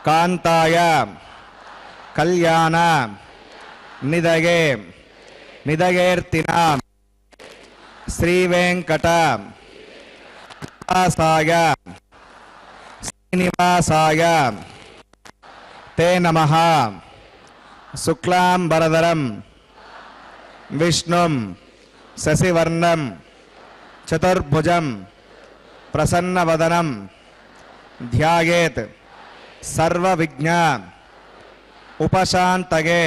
कांताय कल्याण निधगे निधगेर्तिनां श्रीवेंकट निवासाय श्रीनिवासाय ते नमः। शुक्लांबरधरं विष्णुं शशिवर्णं चतुर्भुजं प्रसन्नवदनं ध्यायेत् सर्वविघ्न उपशान्तये।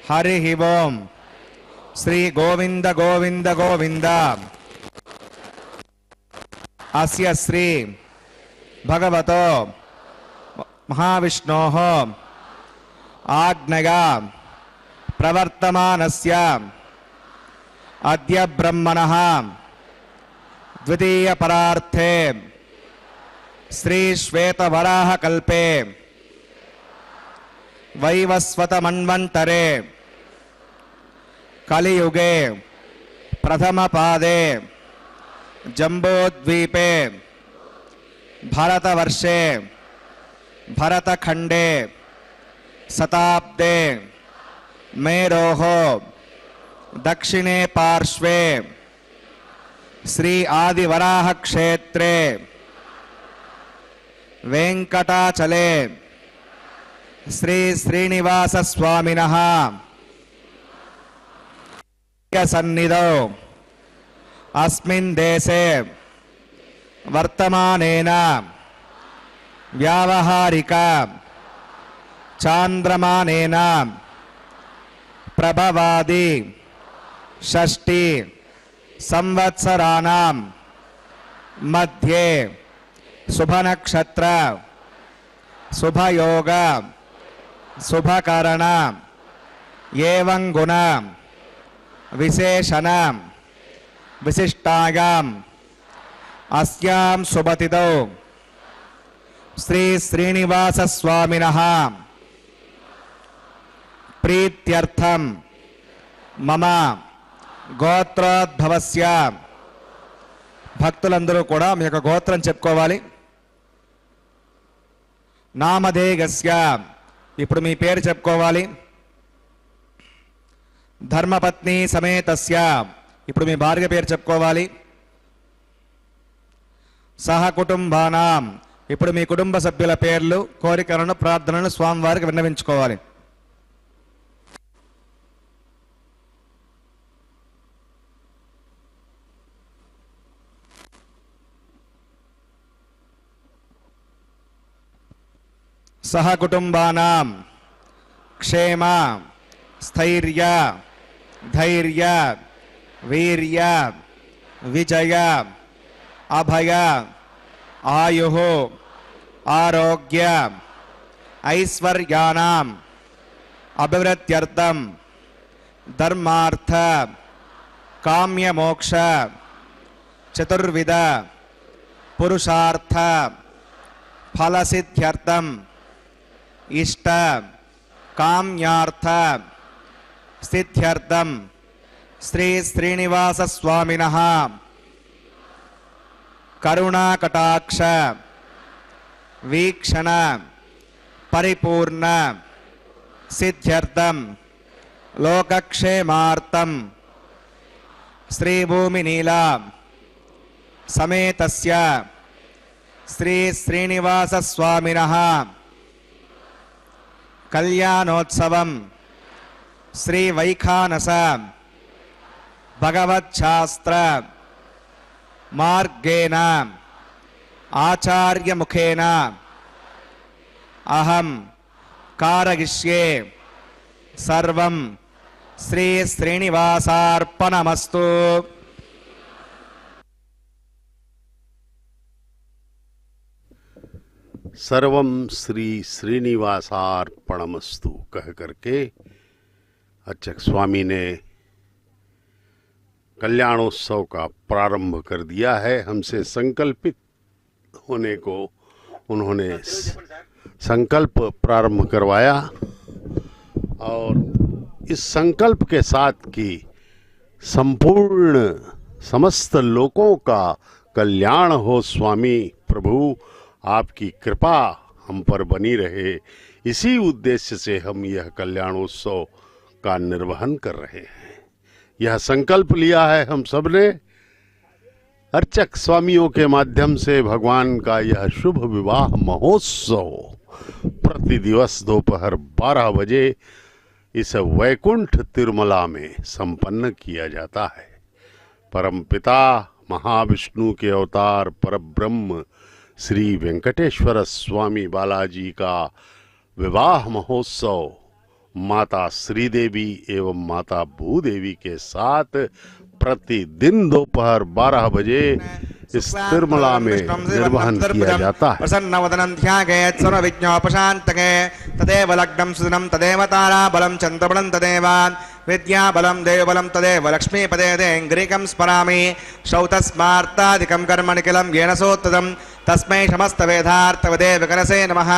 हरिः ओं। श्री गोविंद गोविंद गोविंद। अस्य श्री भगवतो महाविष्णोः आज्ञया प्रवर्तमानस्य अद्य ब्रह्मणः द्वितीय परार्थे श्री श्वेतवराह कल्पे वैवस्वत मन्वन्तरे कलियुगे प्रथम पादे जम्बोद्वीपे भारतवर्षे भरतखंडे शताब्दे मेरोः दक्षिणे पार्श्वे श्री आदिवराह क्षेत्रे वेंकटाचले श्री श्रीनिवास स्वामिनः सन्निधौ अस्मिन् देशे वर्तमानेन व्यावहारिक चांद्रमानेन प्रभवादि षष्टि संवत्सराणां मध्ये शुभ नक्षत्र शुभयोग शुभकरण एवं गुण विशेषण विशिष्टायाम् अस्यां शुभतिथौ श्री श्रीनिवास स्वामिनः प्रीत्यर्थं मम गोत्रोद्भवस्य భక్తులందరూ కూడా మీ యొక్క గోత్రం చెప్పుకోవాలి. నామధేయస్య ఇప్పుడు మీ పేరు చెప్పుకోవాలి. ధర్మపత్ని సమేతస్య ఇప్పుడు మీ భార్య పేరు చెప్పుకోవాలి. సహ కుటుంబానాం ఇప్పుడు మీ కుటుంబ సభ్యుల పేర్లు కోరికలను ప్రార్థనలను స్వామివారికి విన్నవించుకోవాలి. सह कुटुंबानां क्षेम स्थैर्य धैर्य वीर्य विजय अभय आयुः आरोग्य ऐश्वर्याणाम् अभिवृद्ध्यर्थं धर्मार्थ काम्य मोक्ष चतुर्विध पुरुषार्थ फलसिद्ध्यर्थम इष्ट काम्यार्थ सिद्ध्यर्थम श्री श्रीनिवास स्वामिनः करुणाकटाक्ष वीक्षण परिपूर्ण सिद्ध्यर्थम लोकक्षेमार्थम श्री भूमिनीला समेतस्य श्री श्रीनिवास स्वामिनः कल्याणोत्सवम श्री वैखानस भगवच्छास्त्र मार्गेण आचार्य मुखेन अहम कारयिष्ये सर्वं श्री श्रीनिवासार्पणमस्तु। सर्वम श्री श्रीनिवासार्पणमस्तु कह करके अर्चक स्वामी ने कल्याणोत्सव का प्रारंभ कर दिया है। हमसे संकल्पित होने को उन्होंने संकल्प प्रारंभ करवाया और इस संकल्प के साथ कि संपूर्ण समस्त लोकों का कल्याण हो। स्वामी प्रभु आपकी कृपा हम पर बनी रहे, इसी उद्देश्य से हम यह कल्याणोत्सव का निर्वहन कर रहे हैं। यह संकल्प लिया है हम सब ने अर्चक स्वामियों के माध्यम से भगवान का यह शुभ विवाह महोत्सव प्रति दिवस दोपहर 12 बजे इस वैकुंठ तिरुमला में संपन्न किया जाता है। परम पिता महाविष्णु के अवतार परब्रह्म श्री वेंकटेश्वर स्वामी बालाजी का विवाह महोत्सव माता श्रीदेवी एवं माता भूदेवी के साथ प्रतिदिन दोपहर 12 बजे इस तिरुमला में निर्वहन किया जाता है। प्रसन्नवदनं ध्यायेत् सर्वविघ्नोपशान्तये तदेव लग्नं सुदिनं तदेव ताराबलं चन्द्रबलं तदेव विद्याबलं देवबलं तदेव लक्ष्मीपदे देङ्ग्रीकं स्मरामि श्रौतस्मार्तादिकं कर्म निखिलं येन सोत्तदं तस्मै समस्तवेदार्थवदे विकरसे नमः।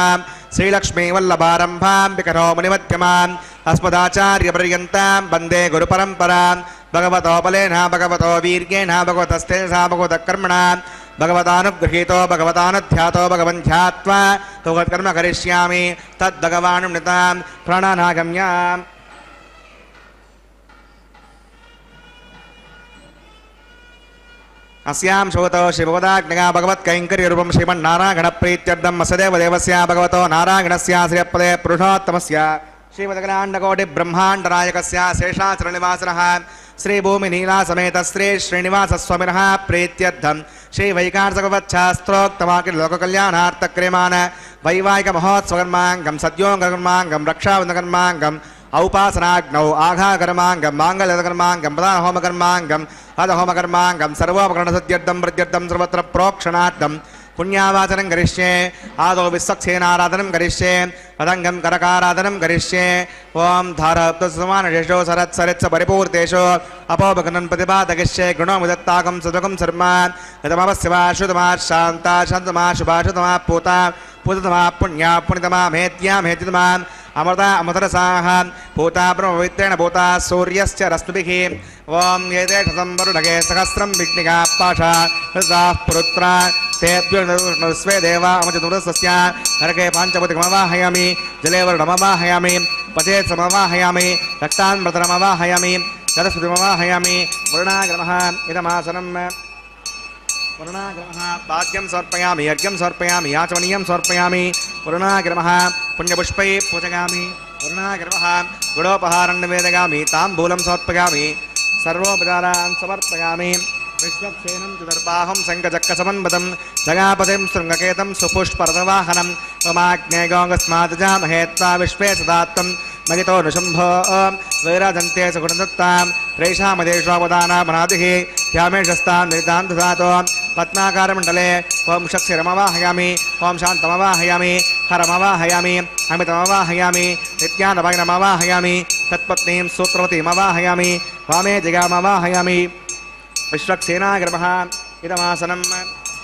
श्रीलक्ष्मीवल्लभारम्भां विकरो मुनिमध्यमाम् अस्मदाचार्यपर्यन्तां वन्दे गुरुपरम्परां। भगवतो बलेन भगवतो वीर्येण भगवतस्तेजसा भगवतकर्मणा भगवतानुगृहीतो भगवतानुध्यातो भगवन् ध्यात्वा तत्कर्म करिष्यामि तद्भगवानुनितां प्राणानागम्याम्। अस्यां श्रोतो शिवपदाग्नया भगवत्कैङ्कर्यरूपं श्रीमन्नारायणप्रीत्यर्थं वसुदेव देवस्य भगवतो नारायणस्य श्रीपदे पुरुषोत्तमस्य श्रीमद्गणाण्डकोटिब्रह्माण्डनायकस्य शेषाचलनिवासनः श्रीभूमिनीला समेत श्री श्रीनिवासस्वामिनः प्रीत्यर्थं श्रीवैकानसभगवच्छास्त्रोक्तमाकिलोककल्याणार्थक्रियमाण वैवाहिकमहोत्सवकर्माङ्गं सद्योङ्गकर्माङ्गं रक्षाबन्धकर्माङ्गं औपासनाग्नौ आघाकर्माङ्गं माङ्गल्यकर्माङ्गं प्रधानहोमकर्माङ्गं अधहोमकर्माङ्गं सर्वोपकरणसद्यर्थं प्रत्यर्थं सर्वत्र प्रोक्षणार्थं पुण्यावाचनं करिष्ये। आदौ विश्वक्सेनाराधनं करिष्ये पतङ्गं करकाराधनं करिष्ये। ओं धारप्तसमानशेषो सरत्सरित्स परिपूर्तेषु अपोपकरणं प्रतिपादयिष्ये। गुणोमुदत्ताकं सदकं सर्मा यतमवस्यवा शुतमा शान्ता शान्तमा शुभा शुतमा पूता पूततमा पुण्या पुण्यतमा मेत्या मेत्यतमा अमृता अमृतरसाः पूता ब्रह्मवित्रेण भूता सूर्यस्य रश्मिभिः। ओं एते शतंवरुणगे सहस्रं विघ्निका पाशा हृदाः पुरुत्रा तेभ्यो स्वे देवा अमृतदुरस्य नरके पाञ्चभूतिकमवाहयामि जले वर्णमवाहयामि पथे समवाहयामि रक्तान्मृतमवाहयामि जलस्मृतिमवाहयामि वरुणाग्रमः इदमासनम् वरुणाग्रमः पाद्यं समर्पयामि यज्ञं समर्पयामि याचमनीयं समर्पयामि वरुणाग्रमः पुण्यपुष्पैः पूजयामि वरुणाग्रमः गुडोपहारं निवेदयामि ताम्बूलं समर्पयामि सर्वोपचारान् समर्पयामि। विश्वक्षेनं चतुर्बाहुं शङ्खचक्रसमन्वितं जगापतिं शृङ्गकेतं सुपुष्परथवाहनं त्वमाग्नेयोऽस्मादजामहे त्वा विश्वे सदात्तं मगितो नृशम्भो वैराजन्ते सुगुणदत्तां त्रैषामदेष्वावदानामनादिः ह्यामेशस्तां निरितां दधातो पद्माकारमण्डले ओं शक्तिरमवाहयामि ओं शान्तमवाहयामि हरमवाहयामि अमितमवाहयामि नित्यानवाहिनमवाहयामि तत्पत्नीं सूत्रवतीमवाहयामि वामे जगामवाहयामि। विश्वक्सेनाग्रमः इदमासनं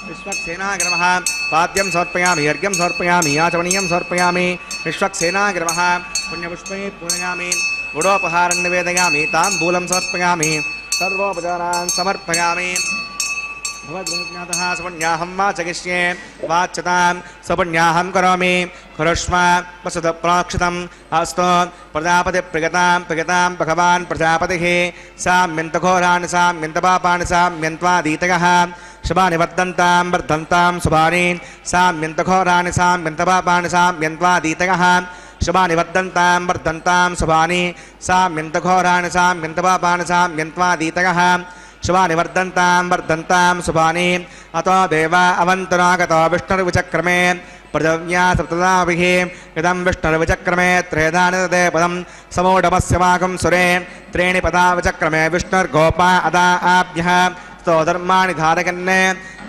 विश्वक्सेनाय नमः पाद्यं समर्पयामि अर्घ्यं समर्पयामि आचमनीयं समर्पयामि विश्वक्सेनाय नमः पुण्यपुष्पे पूजयामि गुडोपहारं निवेदयामि ताम्बूलं समर्पयामि सर्वोपचारान् समर्पयामि भवद्गुणज्ञातः सपुण्याहं वाचयिष्ये वाच्यतां सपुण्याहं करोमि कुरुष्व वसुतप्रोक्षितम् अस्तु प्रजापतिप्रियतां भगवान् प्रजापतिः साम्यन्तघोराणि साम्यन्तपापानि साम्यन्त्वादीतयः शुभानि वर्धन्तां वर्धन्तां शुभानि साम्यन्तघोराणि साम्यन्तपापानि साम्यन्त्वादीतयः शुभानि वर्धन्तां वर्धन्तां शुभानि साम्यन्तघोराणि साम्यन्तपापानि साम्यन्त्वादीतयः शुभानि वर्धन्तां वर्धन्तां शुभानि अतो देवा अवन्तरागतो विष्णुर्विचक्रमे पृथिव्या सप्तदाभिः इदं विष्णुर्विचक्रमे त्रेधानि पदं समूढमस्य वागं सुरे त्रीणि पदा विचक्रमे विष्णुर्गोपा अदा आभ्यः स्तोधर्माणि धारयन्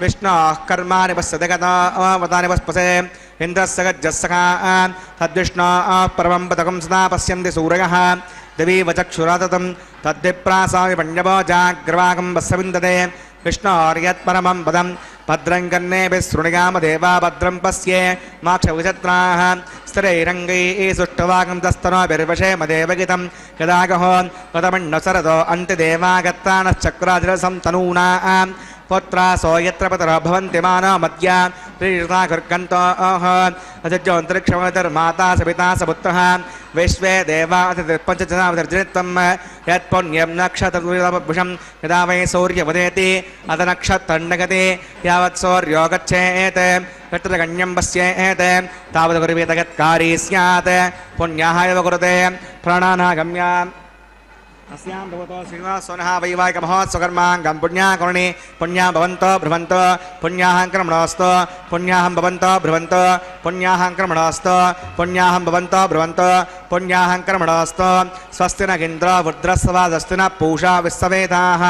विष्णोः कर्माणि पश्यति गतावतानि पस्पसे इन्द्रस्य गज्जस्सखा तद्विष्णोः परमं पदकं सदा पश्यन्ति सूरयः दिवि वचक्षुराततं तद्विप्रासामि पण्यवो जाग्रवागं वत्सविन्दते विष्णोर्यत्परमं पदं भद्रं कर्णेभिः शृणुयामदेवा भद्रं पश्ये माक्षविचत्राः स्थिरैरङ्गैः सुष्ठुवागं तस्तनोभिर्वशेमदेव गीतं यदागहो गतमण्णसरतो अन्तिदेवागत्तानश्चक्रादिरसं तनूनां पुत्रा सो यत्र पतरो भवन्ति मानो मद्या प्रीता कर्कन्तो अजज्योऽन्तरिक्षमतिर्माता सपिता सपुत्रः विश्वे देवा पञ्चजनावतर्जनित्वं यत्पुण्यं नक्षत्रभुषं यदा वै सूर्यवदेति अथ नक्षत्रण्डगति यावत् सूर्यो गच्छेत् यत्र गण्यं पश्येत् तावत् कुर्वीत यत्कारी स्यात् पुण्याः एव कुरुते प्राणानागम्या अस्यां भवतो श्रीनिवासोनः वैवाहिकमहोत्सवकर्माङ्गं पुण्याकर्णे पुण्यां भवन्तो ब्रुवन्तो पुण्याहं क्रमणोऽस्तु पुण्याहं भवन्तो ब्रुवन्तो पुण्याहं क्रमणोऽस्तु पुण्याहं भवन्तो ब्रुवन्तो पुण्याहं क्रमणोऽस्तु स्वस्ति न इन्द्रो वृद्रस्वादस्ति न पूषा विश्ववेदाः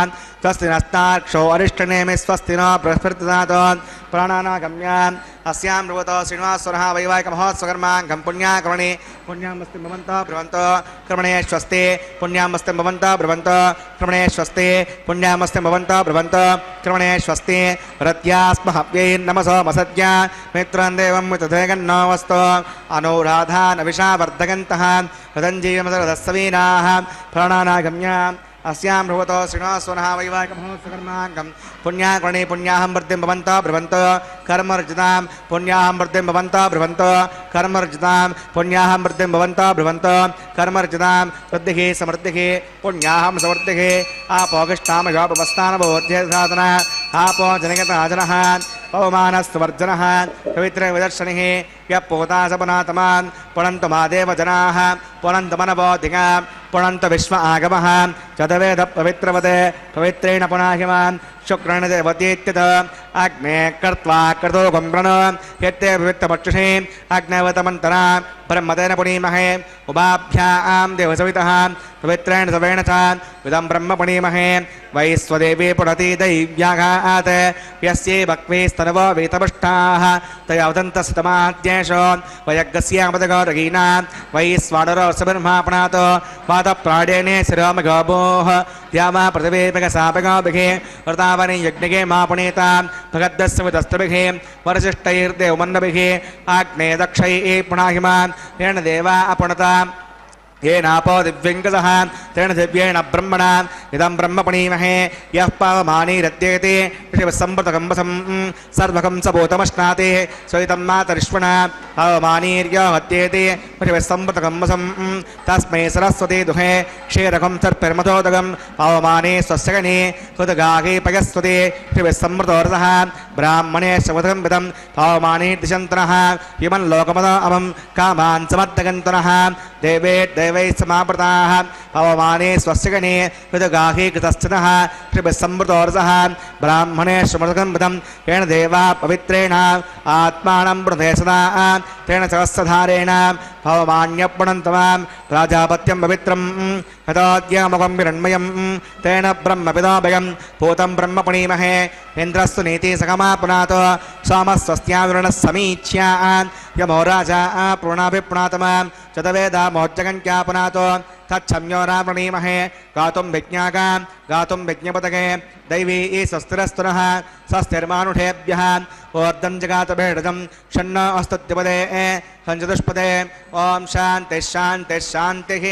स्वस्ति नस्तार्क्षो अरिष्टनेमि स्वस्ति न बृहस्पतिर्दधातु प्राणानागम्या अस्यां भवतो श्रीनिवासोनः वैवाहिकमहोत्सवकर्माङ्गं पुण्याकर्णे पुण्यामस्ति भवन्तो ब्रुवन्तो क्रमणे स्वस्ति पुण्यामस्ति भवन्तो ब्रुवन्तो क्रमणे स्वस्ति पुण्यामस्ति भवन्तो ब्रुवन्तो क्रमणे स्वस्ति रत्यास्म हव्यै नमसो मसद्या मित्रं देवं वितधेगन्नो वस्तु अनुराधान् विषावर्धगन्तः रदञ्जीवमसरदस्सवीनाः प्राणानागम्या अस्यां भवतो श्रीनिवासोनः वैवाहिकमहोत्सवकर्माङ्गं पुण्याकर्णे पुण्याहं वृद्धिं भवन्तो ब्रुवन्तो कर्मर्जितां पुण्याहं वृद्धिं भवन्तो ब्रुवन्तो कर्मर्जितां पुण्याहं वृद्धिं भवन्तो ब्रुवन्तो कर्मर्जितां वृद्धिः समृद्धिः पुण्याहं समृद्धिः आपोगिष्ठामयोपवस्थानबोध्यसाधन आपो जनगताजनः पवमानस्वर्जनः पवित्रविदर्शनिः यः पोता सपनातमान् पुनन्तु मादेव जनाः पुनन्तु मनबोधिका पुनन्तु विश्व आगमः चतवेद पवित्रवते पवित्रेण पुनाहिमान् शुक्रेण देवतीत्यत अग्ने कर्त्वा कर्तुकं प्रण यत्ते पवित्रपक्षुषे अग्नवतमन्तरा ब्रह्मतेन पुनीमहे उभाभ्यां देवसवितः पवित्रेण सवेण च विदं ब्रह्म पुनीमहे वैश्वदेवी पुनति दैव्याघात् यस्यै भक्वेस्तनवो वेतपुष्टाः तयावदन्तस्तमाद्येषो वयज्ञस्यामदगौरगीना वैश्वानरो सब्रह्मापणात् वातप्राणेने शिरोमगोभोः द्यावा पृथिवीपगसापगोभिः वृतावनि यज्ञगे मापुणीता भगद्दस्सवितस्तभिः वरशिष्टैर्देवमन्नभिः आग्ने दक्षैः पुनाहिमान् येन देवा अपुणता येनापो दिव्यङ्गतः तेन दिव्येण ब्रह्मणा इदं ब्रह्म पुनीमहे यः पावमानीरद्येते ऋषिवसम्पृतकम्बसं सर्वकं सभूतमश्नाते स्वैतं मातरिष्वणा पावमानीर्यो हत्येते ऋषिवसम्पृतकम्बसं तस्मै सरस्वती दुहे क्षीरकं सर्पिर्मथोदकं पावमाने स्वस्य गणे कृतगाहे पयस्वते ऋषिवसम्मृतोरथः ब्राह्मणे शवधं विदं पावमाने दिशन्तनः इमं लोकमदा अमं कामान् समर्थगन्तनः देवे देवैः समावृताः पवमाने स्वस्य गणे कृतगाहे कृतस्थितः ऋषिवसम्मृतोरथः ब्राह्मणे शमृतकं विदं येन देवा पवित्रेण आत्मानं वृधे सदा तेन सहस्रधारेण पवमान्यपुणन्तवां प्राजापत्यं पवित्रं यतोद्यमुखं विरण्मयं तेन ब्रह्मविदोभयं भूतं ब्रह्म पुनीमहे इन्द्रस्तु नीति सकमापुनात् सोमस्वस्त्याविरणः समीच्या यमो राजा पूर्णाभिपुनातमां चतवेदा मोज्जगन्त्यापुनात् तच्छम्यो रावणीमहे गातुं विज्ञाकां गातुं विज्ञपतके दैवी स्वस्तिरस्तुनः स्वस्तिर्मानुषेभ्यः ऊर्ध्वं जगातभेडजं षण्णो अस्तुद्युपदे सञ्चतुष्पदे ॐ शान्तिः शान्तिः शान्तिः।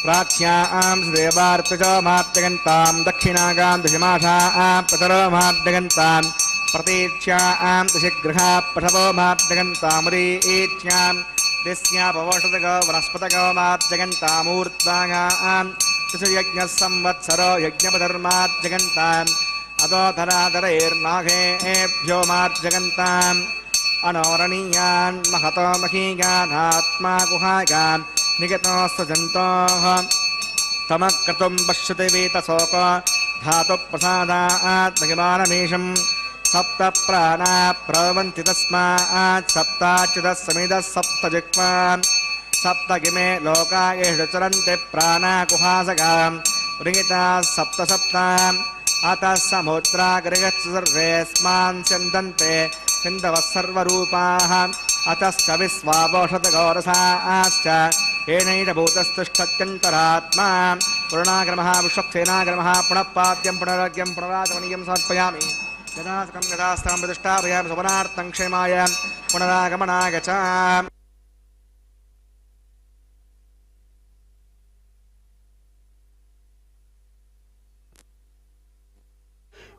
प्राच्यां देवार्तजमाप्यगन्तां दक्षिणागां दशमाशां प्रतरोमाप्यगन्तां प्रतीच्यां दशगृहा पशवोमाप्यगन्तामुरीच्यां दिस्यापवोषतगो वनस्पतगोमाप्यगन्तामूर्ध्वागां दशयज्ञः संवत्सरो यज्ञपधर्माप्यगन्ताम् अदोधराधरैर्नाघेभ्यो माप्यगन्ताम् अनोरणीयान् महतो महीगानात्मा गुहागान् निगतोऽस्तु जन्तोः तमक्रतुं पश्यति वीतशोक धातुप्रसादात् महिमानमीशं सप्त प्राणा प्रवन्ति तस्मात् सप्ताच्युतः समिदः सप्त जिह्वान् सप्त इमे लोका येषु चरन्ति प्राणा गुहासगां ऋगिताः सप्त सप्ताम् अतः समुद्रा गृहस्य सर्वेऽस्मान् स्यन्दन्ते सिन्धवः सर्वरूपाः अतश्च विश्वावोषधगौरसाश्च येनैष भूतस्तिष्ठत्यन्तरात्मा पूर्णाग्रमः विश्वक्सेनाग्रमः पुनः पाद्यं पुनरग्यं पुनरागमनीयं समर्पयामि यदास्कं यदास्तां प्रतिष्ठापयामि सुवनार्थं क्षेमाय पुनरागमनाय च।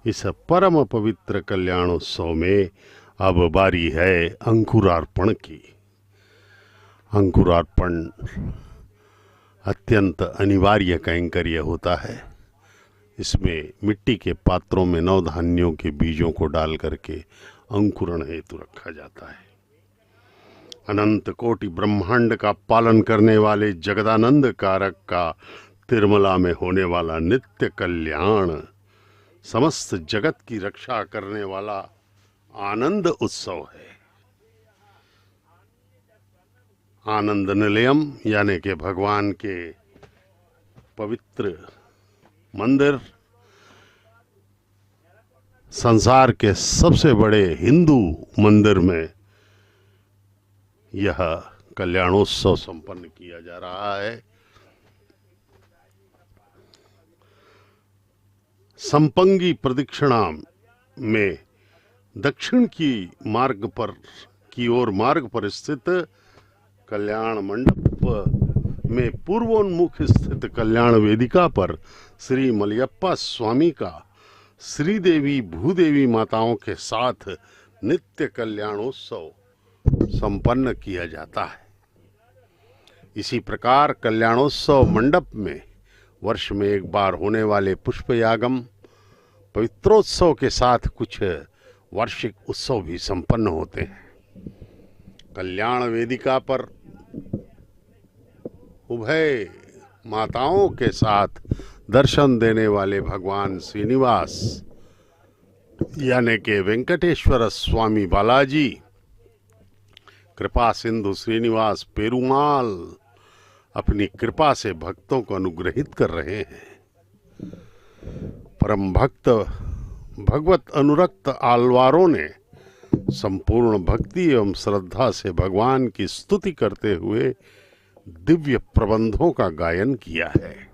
इस परम पवित्र कल्याणोत्सव में अब बारी है अंकुरार्पण की। अंकुरार्पण अत्यंत अनिवार्य कैंकर्य होता है। इसमें मिट्टी के पात्रों में नवधान्यों के बीजों को डाल करके अंकुरण हेतु रखा जाता है। अनंत कोटि ब्रह्मांड का पालन करने वाले जगदानंद कारक का तिरुमला में होने वाला नित्य कल्याण, समस्त जगत की रक्षा करने वाला आनंद उत्सव है। आनंद निलयम यानी कि भगवान के पवित्र मंदिर, संसार के सबसे बड़े हिंदू मंदिर में यह कल्याणोत्सव संपन्न किया जा रहा है। संपंगी प्रदक्षिणा में दक्षिण की ओर मार्ग पर स्थित कल्याण मंडप में पूर्वोन्मुख स्थित कल्याण वेदिका पर श्री मलयप्पा स्वामी का श्रीदेवी भूदेवी माताओं के साथ नित्य कल्याणोत्सव संपन्न किया जाता है। इसी प्रकार कल्याणोत्सव मंडप में वर्ष में एक बार होने वाले पुष्पयागम पवित्रोत्सव के साथ कुछ वार्षिक उत्सव भी संपन्न होते हैं। कल्याण वेदिका पर उभय माताओं के साथ दर्शन देने वाले भगवान श्रीनिवास यानी कि वेंकटेश्वर स्वामी बालाजी, कृपा सिंधु श्रीनिवास पेरुमाल अपनी कृपा से भक्तों को अनुग्रहित कर रहे हैं। परम भक्त भगवत अनुरक्त आलवारों ने संपूर्ण भक्ति एवं श्रद्धा से भगवान की स्तुति करते हुए दिव्य प्रबंधों का गायन किया है।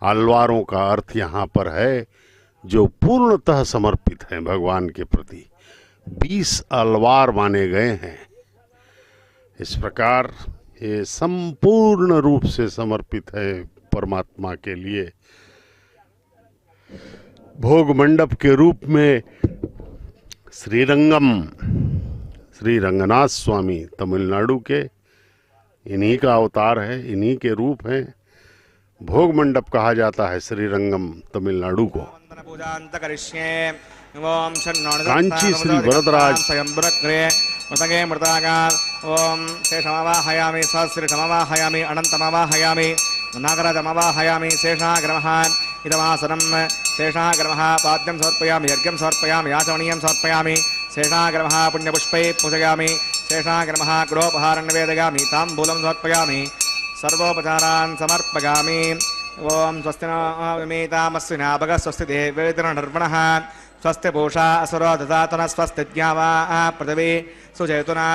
आलवारों का अर्थ यहाँ पर है जो पूर्णतः समर्पित हैं भगवान के प्रति। 20 अलवार माने गए हैं। इस प्रकार ये संपूर्ण रूप से समर्पित है परमात्मा के लिए। भोग मंडप के रूप में श्रीरंगम, श्री रंगनाथ स्वामी तमिलनाडु के इन्हीं का अवतार है, इन्हीं के रूप हैं। भोग मंडप कहा जाता है श्रीरंगम तमिलनाडु को। कांची श्री वरदराज मृतगे मृतागान ओम शेषमवाहयामि सहस्रशमवाहयामि अनंतमवाहयामि नागराजमवाहयामि शेषाग्रमः इदमासनं शेषाग्रमः पाद्यं समर्पयामि यज्ञं समर्पयामि आचमनीयं समर्पयामि शेषाग्रमः पुण्यपुष्पैः पूजयामि शेषाग्रमः गृहोपहारं निवेदयामि ताम्बूलं समर्पयामि सर्वोपचारान् समर्पयामि ओम स्वस्ति नो विमीतामस्विनाभग स्वस्ति देवेन्द्रनर्वणः स्वस्ति पूषा असुरो ददातन स्वस्ति ज्ञावा पृथिवी सुचेतुना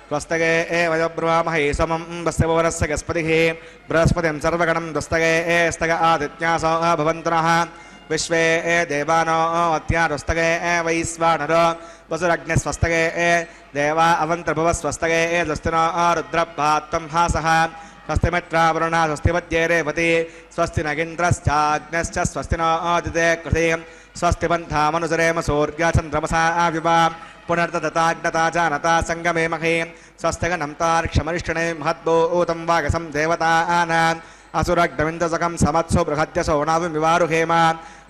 स्वस्तगे वयब्रवामहे समं वस्य भुवनस्य गस्पतिः बृहस्पतिं सर्वगणं दुस्तगे स्तग आदित्यासो भवन्तुनः विश्वे देवानो अत्यारुस्तगे वैश्वानरो वसुरग्निस्वस्तगे देवा अवन्तर्भुव स्वस्तगे दस्तिनो रुद्रभात्तं हासः स्वस्ति मित्रावरुणा स्वस्ति वद्ये रेवती स्वस्ति नगिन्द्रश्चाग्नश्च स्वस्ति नो आदिते कृते स्वस्ति पन्थामनुसरेम सूर्या चन्द्रमसा विवा पुनर्दताग्नता जानता सङ्गमे महे स्वस्ति गणन्तार्क्षमरिष्टणे महद्भूतं वागसं देवतानाम् असुरग्नविन्दसकं समत्सु बृहद्यसो नाविमिवारुहेम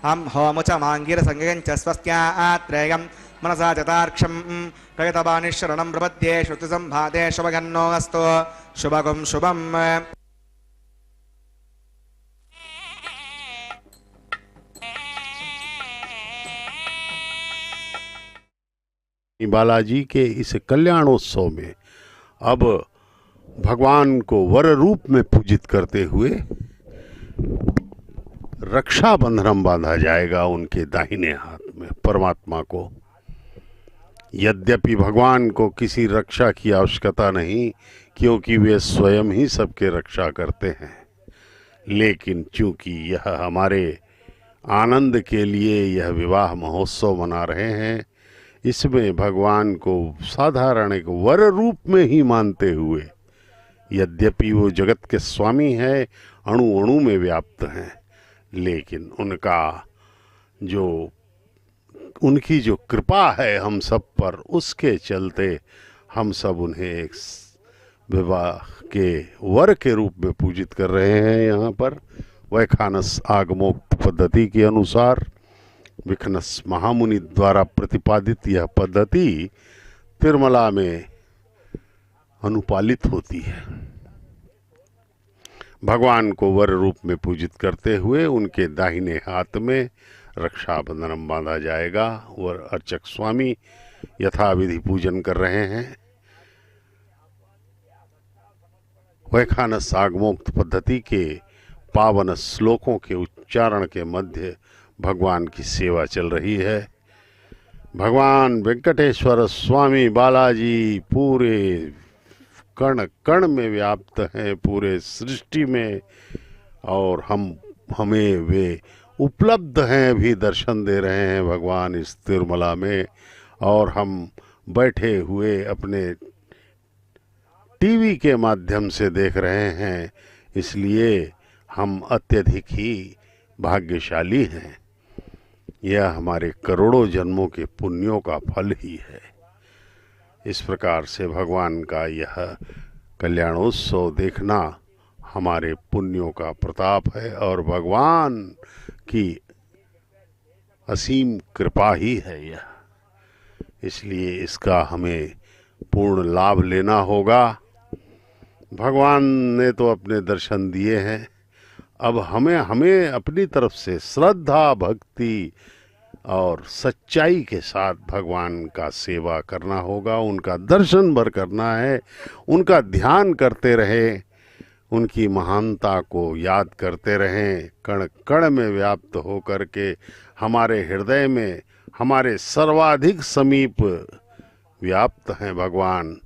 हम होमुच माङ्गिरसङ्गञ्च स्वस्त्यात्रेयं मनसा चतार्क्षं प्रयतवानिशरणं प्रपद्ये श्रुतिसम्भाते शुभगन्नो अस्तु शुभगुं शुभम् बालाजी के इस कल्याणोत्सव में अब भगवान को वर रूप में पूजित करते हुए रक्षाबंधन बांधा जाएगा उनके दाहिने हाथ में परमात्मा को। यद्यपि भगवान को किसी रक्षा की आवश्यकता नहीं, क्योंकि वे स्वयं ही सबके रक्षा करते हैं, लेकिन चूंकि यह हमारे आनंद के लिए यह विवाह महोत्सव मना रहे हैं, इसमें भगवान को साधारण एक वर रूप में ही मानते हुए, यद्यपि वो जगत के स्वामी है, अणु अणु में व्याप्त हैं, लेकिन उनकी जो कृपा है हम सब पर, उसके चलते हम सब उन्हें एक विवाह के वर के रूप में पूजित कर रहे हैं। यहाँ पर वैखानस आगमोक्त पद्धति के अनुसार विखनस महामुनि द्वारा प्रतिपादित यह पद्धति तिरुमला में अनुपालित होती है। भगवान को वर रूप में पूजित करते हुए उनके दाहिने हाथ में रक्षाबंधन बांधा जाएगा। वर अर्चक स्वामी यथाविधि पूजन कर रहे हैं। वैखानस आगमोक्त पद्धति के पावन श्लोकों के उच्चारण के मध्य भगवान की सेवा चल रही है। भगवान वेंकटेश्वर स्वामी बालाजी पूरे कण कण में व्याप्त हैं, पूरे सृष्टि में, और हमें वे उपलब्ध हैं, भी दर्शन दे रहे हैं भगवान इस तिरुमला में। और हम बैठे हुए अपने टीवी के माध्यम से देख रहे हैं, इसलिए हम अत्यधिक ही भाग्यशाली हैं। यह हमारे करोड़ों जन्मों के पुण्यों का फल ही है। इस प्रकार से भगवान का यह कल्याणोत्सव देखना हमारे पुण्यों का प्रताप है और भगवान की असीम कृपा ही है यह। इसलिए इसका हमें पूर्ण लाभ लेना होगा। भगवान ने तो अपने दर्शन दिए हैं, अब हमें अपनी तरफ से श्रद्धा भक्ति और सच्चाई के साथ भगवान का सेवा करना होगा, उनका दर्शन भर करना है, उनका ध्यान करते रहें, उनकी महानता को याद करते रहें। कण कण में व्याप्त हो करके हमारे हृदय में हमारे सर्वाधिक समीप व्याप्त हैं भगवान।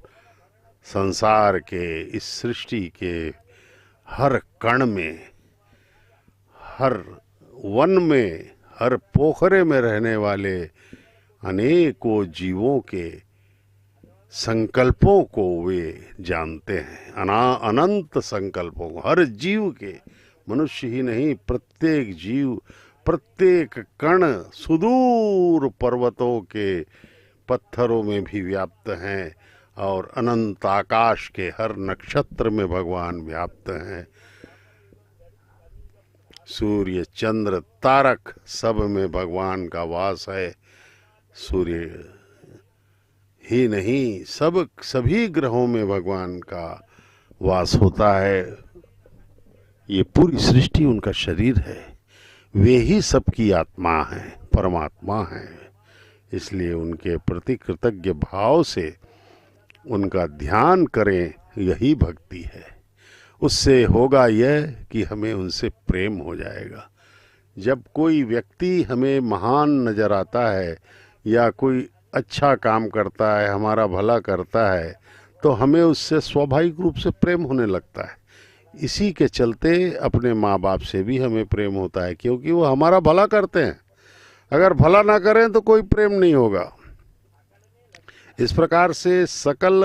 संसार के इस सृष्टि के हर कण में, हर वन में, हर पोखरे में रहने वाले अनेकों जीवों के संकल्पों को वे जानते हैं, अनंत संकल्पों को, हर जीव के, मनुष्य ही नहीं, प्रत्येक जीव, प्रत्येक कण सुदूर पर्वतों के पत्थरों में भी व्याप्त हैं और अनंत आकाश के हर नक्षत्र में भगवान व्याप्त हैं। सूर्य, चंद्र, तारक सब में भगवान का वास है। सूर्य ही नहीं, सभी ग्रहों में भगवान का वास होता है। ये पूरी सृष्टि उनका शरीर है, वे ही सबकी आत्मा हैं, परमात्मा हैं। इसलिए उनके प्रति कृतज्ञ भाव से उनका ध्यान करें, यही भक्ति है। उससे होगा यह कि हमें उनसे प्रेम हो जाएगा। जब कोई व्यक्ति हमें महान नज़र आता है या कोई अच्छा काम करता है, हमारा भला करता है, तो हमें उससे स्वाभाविक रूप से प्रेम होने लगता है। इसी के चलते अपने माँ बाप से भी हमें प्रेम होता है, क्योंकि वो हमारा भला करते हैं। अगर भला ना करें तो कोई प्रेम नहीं होगा। इस प्रकार से सकल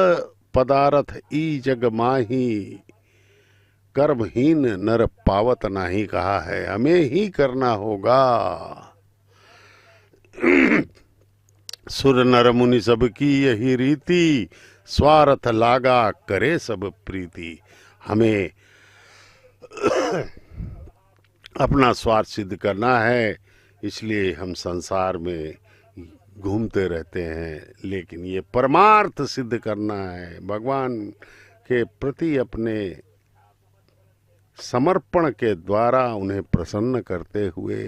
पदार्थ ई जग माही, कर्महीन नर पावत नाही कहा है। हमें ही करना होगा। सुर नर मुनि सबकी यही रीति, स्वार्थ लागा करे सब प्रीति। हमें अपना स्वार्थ सिद्ध करना है, इसलिए हम संसार में घूमते रहते हैं, लेकिन ये परमार्थ सिद्ध करना है। भगवान के प्रति अपने समर्पण के द्वारा उन्हें प्रसन्न करते हुए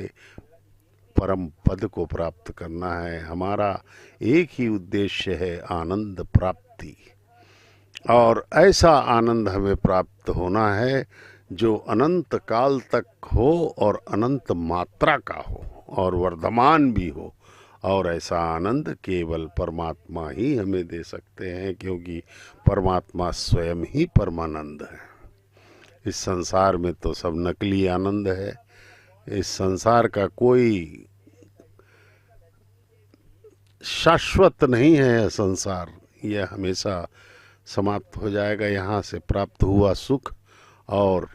परम पद को प्राप्त करना है। हमारा एक ही उद्देश्य है, आनंद प्राप्ति। और ऐसा आनंद हमें प्राप्त होना है जो अनंत काल तक हो और अनंत मात्रा का हो और वर्धमान भी हो। और ऐसा आनंद केवल परमात्मा ही हमें दे सकते हैं, क्योंकि परमात्मा स्वयं ही परमानंद है। इस संसार में तो सब नकली आनंद है। इस संसार का कोई शाश्वत नहीं है। संसार यह हमेशा समाप्त हो जाएगा। यहाँ से प्राप्त हुआ सुख और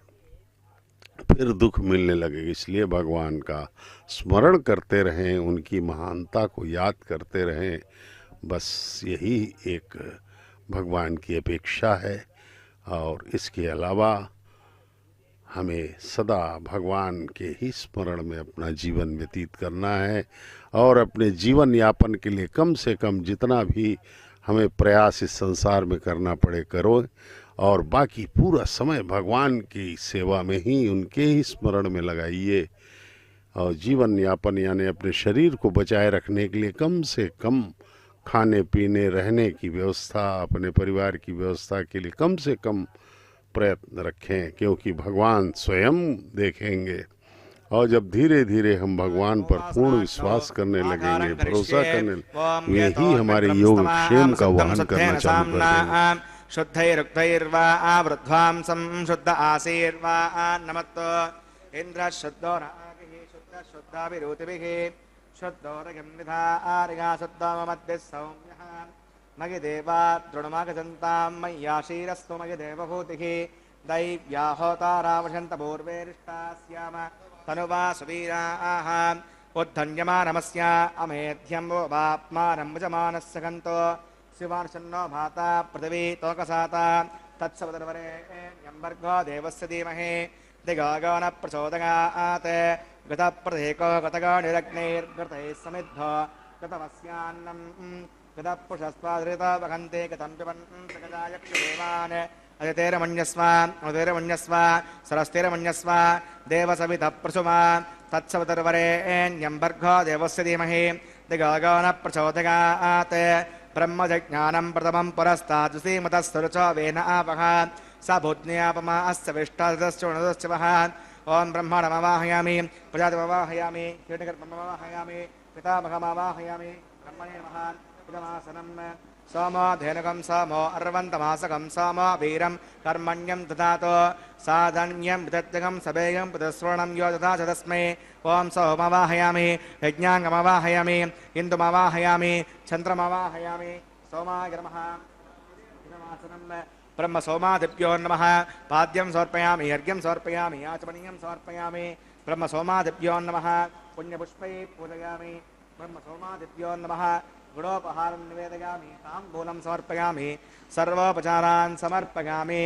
फिर दुख मिलने लगेगा। इसलिए भगवान का स्मरण करते रहें, उनकी महानता को याद करते रहें। बस यही एक भगवान की अपेक्षा है। और इसके अलावा हमें सदा भगवान के ही स्मरण में अपना जीवन व्यतीत करना है। और अपने जीवन यापन के लिए कम से कम जितना भी हमें प्रयास इस संसार में करना पड़े करो, और बाकी पूरा समय भगवान की सेवा में ही, उनके ही स्मरण में लगाइए। और जीवन यापन यानी अपने शरीर को बचाए रखने के लिए कम से कम खाने पीने रहने की व्यवस्था, अपने परिवार की व्यवस्था के लिए कम से कम प्रयत्न रखें, क्योंकि भगवान स्वयं देखेंगे। और जब धीरे धीरे हम भगवान पर पूर्ण विश्वास करने लगेंगे, भरोसा करने, वे ही हमारे योग क्षेम का वहन करना चालू कर देंगे। शुद्धैरुक्तैर्वा आवृद्ध्वांसं शुद्ध आसीर्वा नमत्तो इंद्र शुद्धो रागिः शुद्ध शुद्धाभिरूतिभिः शुद्धो रगिं विधारिगा शुद्धो ममध्ये सौम्यः मयि देवा दृढमागजन्तां मय्याशीरस्तु मयि देवभूतिः दैव्या होतारावशन्त पूर्वेरिष्टास्याम तनुवा सुवीराः उद्धन्यमानमस्य अमेध्यं वाप्मानं भुजमानस्य गन्तो शिवार्षन्नो भाता पृथिवी तोकसाता तत्सवदर्वरेण्यम्बर्गो देवस्य धीमहि दिगागो न प्रचोदयात् गतप्रथेको गतगो निरग्नैर्गतैः समिद्धो गतमस्यान्नं गतपुषस्वाधृतो वहन्ते गतं पिबन् सगजायक्षदेवान् अदितेरमन्यस्व उदिरमन्यस्व सरस्तिरमन्यस्व देवसवितः प्रसुमा तत्सवदर्वरेण्यम्बर्गो देवस्य धीमहि दिगागो न प्रचोदयात् ब्रह्मजज्ञानं प्रथमं पुरस्तादुसीमतस्तरुचो वेन आपः स भूज्ञापमा अस्य विष्टादश्च वः ॐ ब्रह्मणमवाहयामि प्रजातिमवाहयामि कीटकर्ममवाहयामि पितामहमवाहयामि ब्रह्मणे महान् इदमासनं सोमो धेनुकं सोमो अर्वन्तमासकं सोमो वीरं कर्मण्यं ददातु साधन्यं विदत्यगं सवेगं पुतस्वर्णं यो ददाच तस्मै ॐ सोमवाहयामि यज्ञाङ्गमवाहयामि इन्दुमवाहयामि चन्द्रमवाहयामि सोमाय नमः इदमासनं ब्रह्म सोमादिभ्यो नमः पाद्यं समर्पयामि अर्घ्यं समर्पयामि आचमनीयं समर्पयामि ब्रह्म सोमादिभ्यो नमः पुण्यपुष्पैः पूजयामि ब्रह्म सोमादिभ्यो नमः गुणोपहारं निवेदयामि ताम्बूलं समर्पयामि सर्वोपचारान् समर्पयामि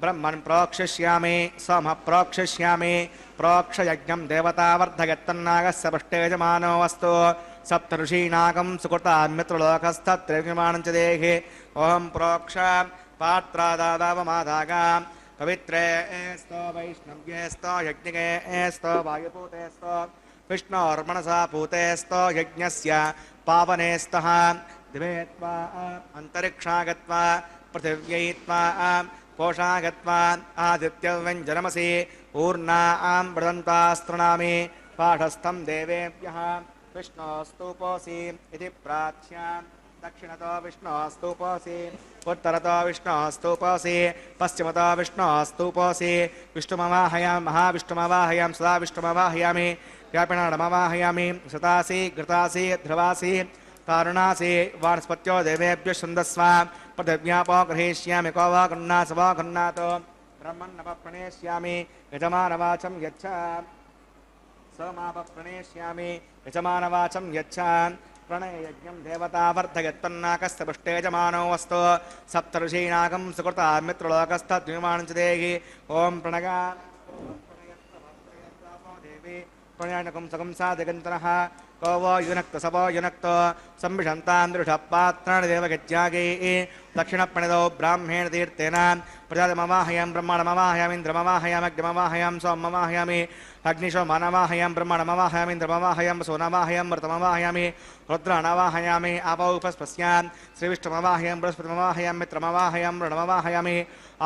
ब्रह्मन् प्रोक्षिष्यामि सोमः प्रोक्षिष्यामि प्रोक्षयज्ञं देवतावर्धयत्तन्नागस्य पृष्ठेजमानो वस्तु सप्तऋषीनागं सुकृतान्मित्रलोकस्थत्रयमाणं च देहि ॐ प्रोक्ष पात्रादावमादागा पवित्रे स्तो वैष्णव्ये स्तो यज्ञे स्तो वायुपूते स्तो विष्णोर्मणसा पूते स्तो यज्ञस्य पावने स्तः दिवे त्वा अन्तरिक्षागत्वा पृथिव्यै त्वा पोषा गत्वा आदित्यव्यञ्जनमसि ऊर्ना आं वृदन्तास्त्रणामि पाठस्थं देवेभ्यः विष्णोस्तूपोऽसि इति प्रार्थ्या दक्षिणतो विष्णोस्तूपोऽसि उत्तरतो विष्णोस्तूपोऽसि पश्चिमतो विष्णोस्तूपोऽसि विष्णुमवाहयामि महाविष्णुमवाहयामि सदा विष्णुमवाहयामि व्यापिनाडमवाहयामि सतासि घृतासि ध्रुवासि तारुणासि वानस्पत्यो देवेभ्यः छन्दस्व पृथिव्यापो गृहीष्यामि को वा गृह्णास वा गृह्णातो ब्रह्मन्नपप्रणेष्यामि यजमानवाचं यच्छ सोमापप्रणेष्यामि यजमानवाचं यच्छ प्रणययज्ञं देवता वर्धयत्तन्नाकस्य पुष्टे यजमानो वस्तु सप्तऋषीणागं सुकृता मित्रलोकस्तद्विमानं च देहि ॐ प्रणगा देवी प्रणयनकं सकं साधिगन्तनः को वो युनक्तो स वो युनक्तो संविशन्तां दृढपात्राणि देवगत्यागे दक्षिणप्रणितो ब्राह्मेण तीर्थेन प्रजातिमवाहयामि ब्रह्माणमवाहयामि इन्द्रमवाहयामि अग्निमवाहयामि सोममवाहयामि अग्निशोमानवाहयामि ब्रह्माणमवाहयामि इन्द्रमवाहयामि वसुनवाहयामि मृतमवाहयामि रुद्राणवाहयामि आपौपस्पस्यान् श्रीविष्णुमवाहयामि बृहस्पतिमवाहयामि मित्रमवाहयामि ऋणमवाहयामि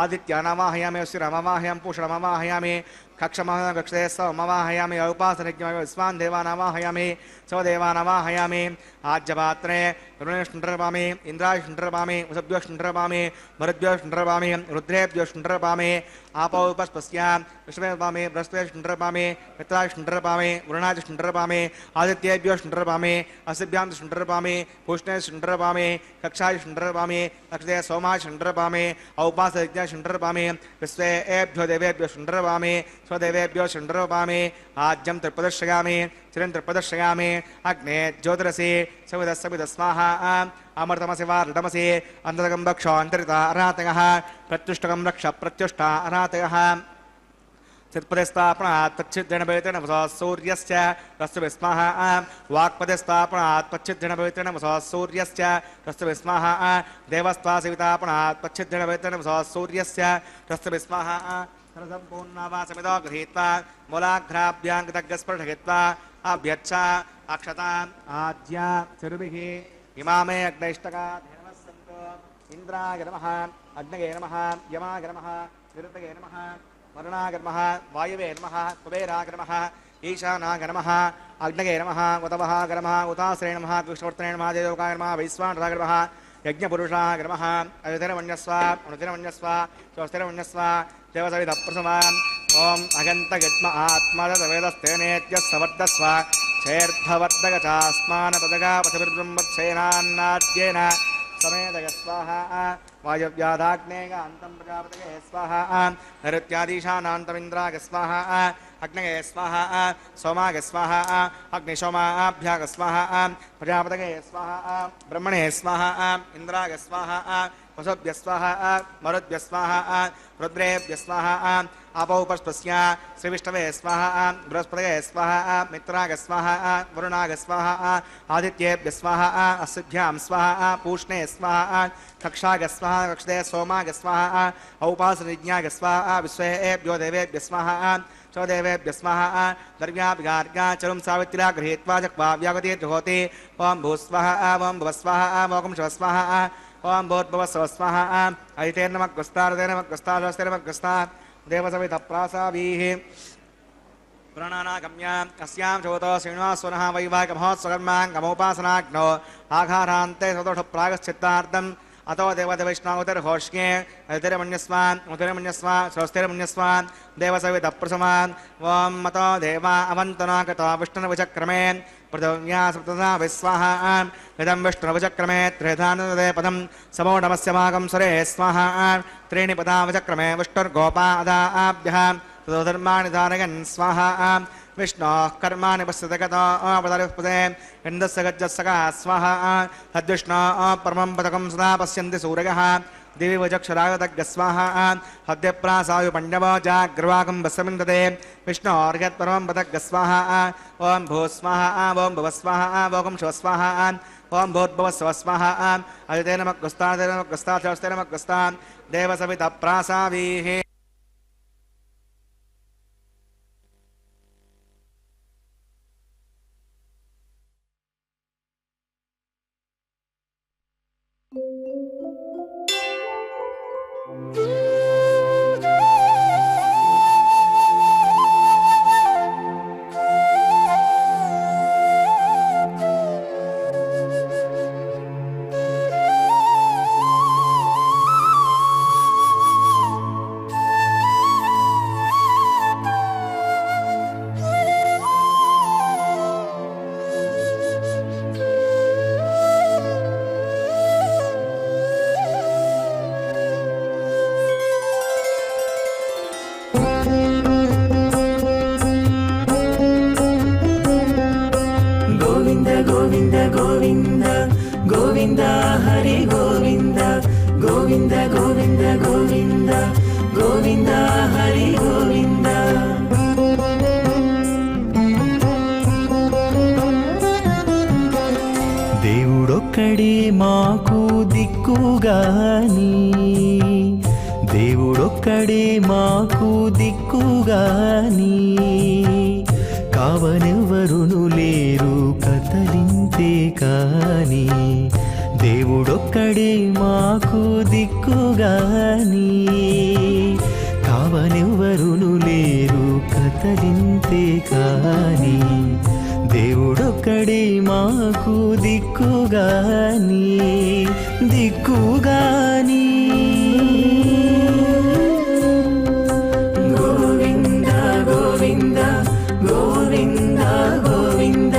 आदित्यानवाहयामि शिरमवाहयामि पूषणमवाहयामि कक्षमः कक्षे सोमवाहयामि औपासनज्ञ विश्वान् देवानवाहयामि स्वदेवानवाहयामि आज्यपात्रे रुणेष्णृपामि इन्द्राष्णृपामि वसुभ्योष्णृपामि मरुद्भ्योष्णृपामि रुद्रेभ्योष्णृपामि आपौपस्पस्यान् विश्वेपामि बृहस्पतिष्णृपामि मित्राष्णृपामि वरुणाष्णृपामि आदित्येभ्योष्णृपामि अस्भ्यां शृण्ढृपामि पूष्णे शृण्ढृपामि कक्षाय शृण्ढृपामि कक्षे सोमाय शृण्ढृपामि औपासयज्ञ शृण्ढृपामि विश्वेभ्यो देवेभ्यो शृण्ढृपामि स्वदेवेभ्यो शृण्ढृपामि आज्यं त्रिप्रदर्शयामि चिरं त्रिप्रदर्शयामि अग्ने ज्योतिरसि सविदस्वाहा अमृतमसि वार्डमसि अन्तरकं रक्ष अन्तरिता अरातयः प्रत्युष्टकं रक्ष प्रत्युष्टा अरातयः चित्पदस्थापनात् तच्छिद्रेण भवितेन वसः सूर्यस्य तस्य विस्मः वाक्पदस्थापनात् तच्छिद्रेण भवितेन वसः सूर्यस्य तस्य विस्मः देवस्त्वासिवितापनात् तच्छिद्रेण भवितेन वसः सूर्यस्य तस्य विस्मः सर्वसम्पूर्णावासमिदो गृहीत्वा मूलाघ्राभ्यां कृतज्ञस्पर्शयित्वा अभ्यच्छ अक्षताम् आज्या चिरुभिः इमामे अग्नैष्टका धर्मस्सन्तो इन्द्राय नमः अग्नये नमः यमाय नमः निरुतये नमः वरुणाय नमः वायुवे नमः कुबेराय नमः ईशानाय नमः अग्नये नमः उतवहाय नमः उताश्रे नमः कृष्णवर्तने नमः देवकाय नमः वैश्वानराय नमः यज्ञपुरुषाय नमः अयुधिरमन्यस्व अनुधिरमन्यस्व स्वस्तिरमन्यस्व देवसविधप्रसवान् ॐ अगन्तगत्म आत्मदवेदस्तेनेत्यः सवर्धस्व चेर्धवर्धगचास्मानपदगापथविर्ब्रह्मत्सेनान्नाद्येन समेदय स्वाहा वायव्याधाग्नेयान्तं प्रजापतये स्वाहा नैऋत्यादीशानान्तमिन्द्राय स्वाहा अग्नये स्वाहा सोमाय स्वाहा अग्निशोमाभ्याग स्वाहा प्रजापतये स्वाहा ब्रह्मणे स्वाहा इन्द्राय स्वाहा वसुभ्यः स्वाहा मरुद्भ्यः स्वाहा रुद्रेभ्यः स्वाहा आपौपस्पस्य श्रीविष्णवे स्वाहा बृहस्पतये स्वाहा मित्राय स्वाहा वरुणाय स्वाहा आदित्येभ्यः स्वाहा अस्भ्यां स्वाहा पूष्णे स्वाहा कक्षाय स्वाहा कक्षते सोमाय स्वाहा औपासनयज्ञाय स्वाहा विश्वेभ्यो देवेभ्यः स्वाहा स्वदेवेभ्यः स्वाहा द्रव्याभिगार्गा चरुं सावित्र्या गृहीत्वा जक्वा व्यागते जुहोति ॐ भूस्वाहा ॐ भुवस्वाहा ॐ शिवस्वाहा ॐ भूर्भुवस्सव स्वाहा अयितेर्नमग्रस्तारतेर्नमग्रस्तारस्तेर्नमग्रस्ता देवसविधप्रासाभिः पुराणानागम्य अस्यां चोतो श्रीनिवासवनः वैवाहिकमहोत्सवकर्माङ्गमोपासनाग्नो आघारान्ते सतोषप्रागश्चित्तार्थम् अतो देवदेवैष्णवतिर्होष्ये अतिरमन्यस्वान् उतिरमन्यस्वान् स्वस्तिरमन्यस्वान् देवसविधप्रसवान् ॐ मतो देवा अवन्तना कृतो विष्णुर्विचक्रमे पृथिव्या सप्तधा विस्वाहा इदं विष्णुर्विचक्रमे त्रिधानदे पदं समोढमस्य मागं सुरे स्वाहा त्रीणि पदा विचक्रमे विष्णुर्गोपादाभ्यः तदोधर्माणि धारयन् स्वाहा विष्णोः कर्माणि पश्यतगतो पदरिपदे इन्दस्य गज्जस्सका स्वाहा तद्विष्णो परमं पदकं सदा पश्यन्ति सूरयः दिवि वचक्षरागतज्ञ स्वाहा हद्यप्रासायुपण्डवो जाग्रवाकं वस्समिन्दते विष्णोर्यत्परमं पदज्ञ स्वाहा ॐ भूस्वाहा ॐ भुवस्वाहा ॐ शिवस्वाहा ॐ भूर्भुवस्सव स्वाहा अदितेनमग्रस्ता देवसविधप्रासाभिः గోవింద హరి గోవింద గోవింద గోవింద గోవింద గోవింద హరి గోవింద. దేవుడొక్కడే మాకు దిక్కుగాని, దేవుడొక్కడే మాకు దిక్కుగాని, కావనెవ్వరును లేరు కదలింతే కాని. దేవుడొక్కడే మాకు దిక్కుగాని, కావనెవ్వరును లేరు కదలింతే కాని. దేవుడొక్కడే మాకు దిక్కుగాని, దిక్కుగాని. గోవింద గోవింద గోవింద గోవింద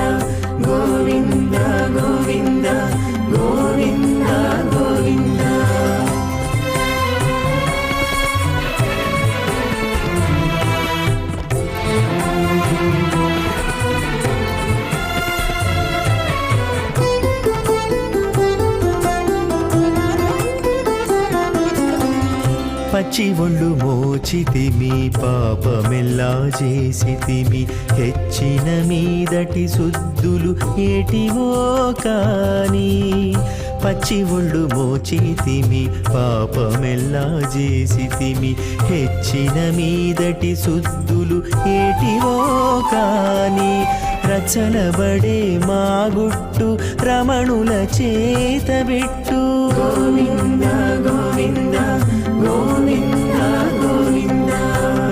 గోవింద గోవింద గోవింద గోవింద. పచ్చి ఒళ్ళు మోచితిమి, పాపమెల్లా చేసితిమి, హెచ్చిన మీదటి శుద్ధులు ఏటివో కాని. పచ్చి ఒళ్ళు మోచితిమి, పాపమెల్లా చేసితిమి, హెచ్చిన మీదటి శుద్ధులు ఏటివో కాని. రచలబడే మా గుట్టు రమణుల చేతబెట్టు. గోవింద గోవింద గోవింద గోవింద.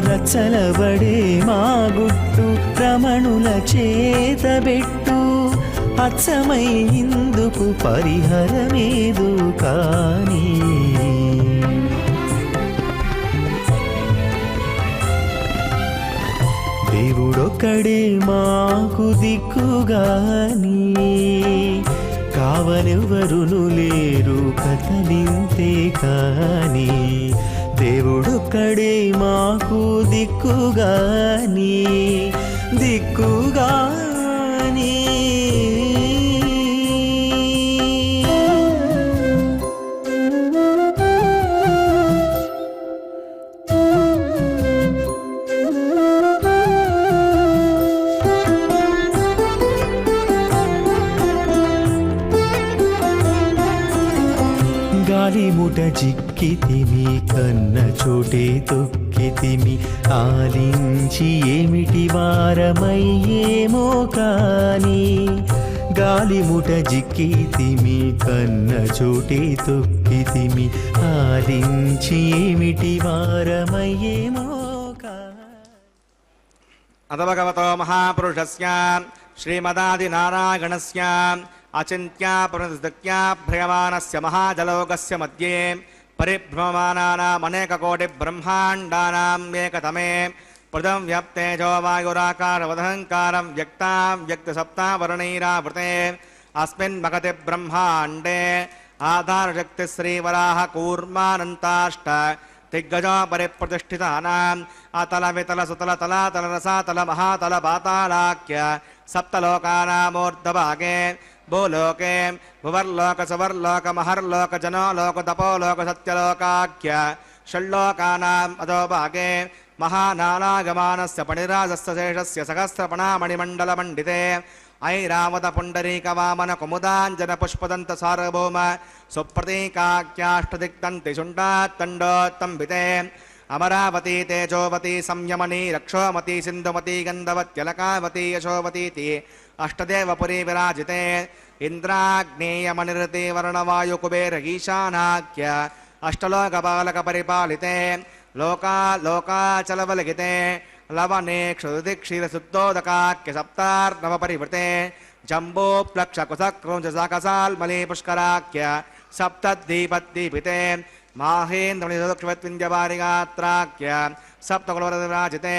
రచలబడే మా గుట్టు రమణుల చేతబెట్టు. అచ్చమై ఇందుకు పరిహరమేదు కాని. దేవుడొక్కడే మాకు దిక్కుగాని, కావనెవ్వరును లేరు కదలింతే కాని. దేవుడొక్కడే మాకు దిక్కుగాని, దిక్కుగాని. గాలిముట చిక్కితిమి, కన్న చోటే తొక్కితిమి, ఆలించి ఏమిటి వారమయ్యేమో కాని. గాలిముట జిక్కితిమి, కన్న చోటే తొక్కితిమి, ఆలించి ఏమిటి వారమయ్యేమో కాని. అథ భగవతో మహాపురుషస్య శ్రీమదాదినారాయణస్య అచింత్యా పునరుద్ధత్యా భ్రయమానస్య మహాజలోకస్య మధ్యే పరిభ్రమమానానామనేకకోటి బ్రహ్మాండానాం ఏకతమే పృథం వ్యాప్తేజో వాయురాకారవదహంకారం వ్యక్తాం వ్యక్తసప్తావరణైరావృతే అస్మిన్ మగతి బ్రహ్మాండే ఆధారశక్తి శ్రీవరాహ కూర్మానంతాష్ట దిగ్గజో పరిప్రతిష్ఠితానాం అతల వితల సుతల తలాతల రసాతల మహాతల పాతాళాఖ్య సప్తలోకానామూర్ధభాగే భూలోకే భువర్లోక సువర్లోక మహర్లోక జనోలోక తపోలోక సత్యలోకాఖ్య షణ్లోకానాం అధోభాగే మహానాలాగమానస్య పణిరాజస్య శేషస్య సహస్రపణామణిమండలమండితే ఐరావత పుండరీక వామన కుముదాంజన పుష్పదంత సార్వభౌమ సుప్రతీకాఖ్యాష్టదిక్తంతి శుండాత్తండోత్తంబితే అమరావతి తేజోవతి సంయమని రక్షోమతి సింధుమతి గంధవత్యలకావతి యశోవతీతి అష్టదేవపురీ విరాజితే ఇంద్రాగ్నేయమనిరతి వర్ణవాయు కుబేర ఈశానాఖ్య అష్టలోకపాలక పరిపాలితే లోకాచలవలగితే లవనే క్షుదిక్షీరశుద్ధోదకాఖ్య సప్తార్ణవ పరివృతే జంబోప్లక్షకుసక్రోంచసాకసాల్మలీ పుష్కరాఖ్య సప్తద్వీపద్వీపితే మాహేంద్రమణిదక్షవత్వింధ్యవారిగాత్రాఖ్య సప్తకులవరరాజితే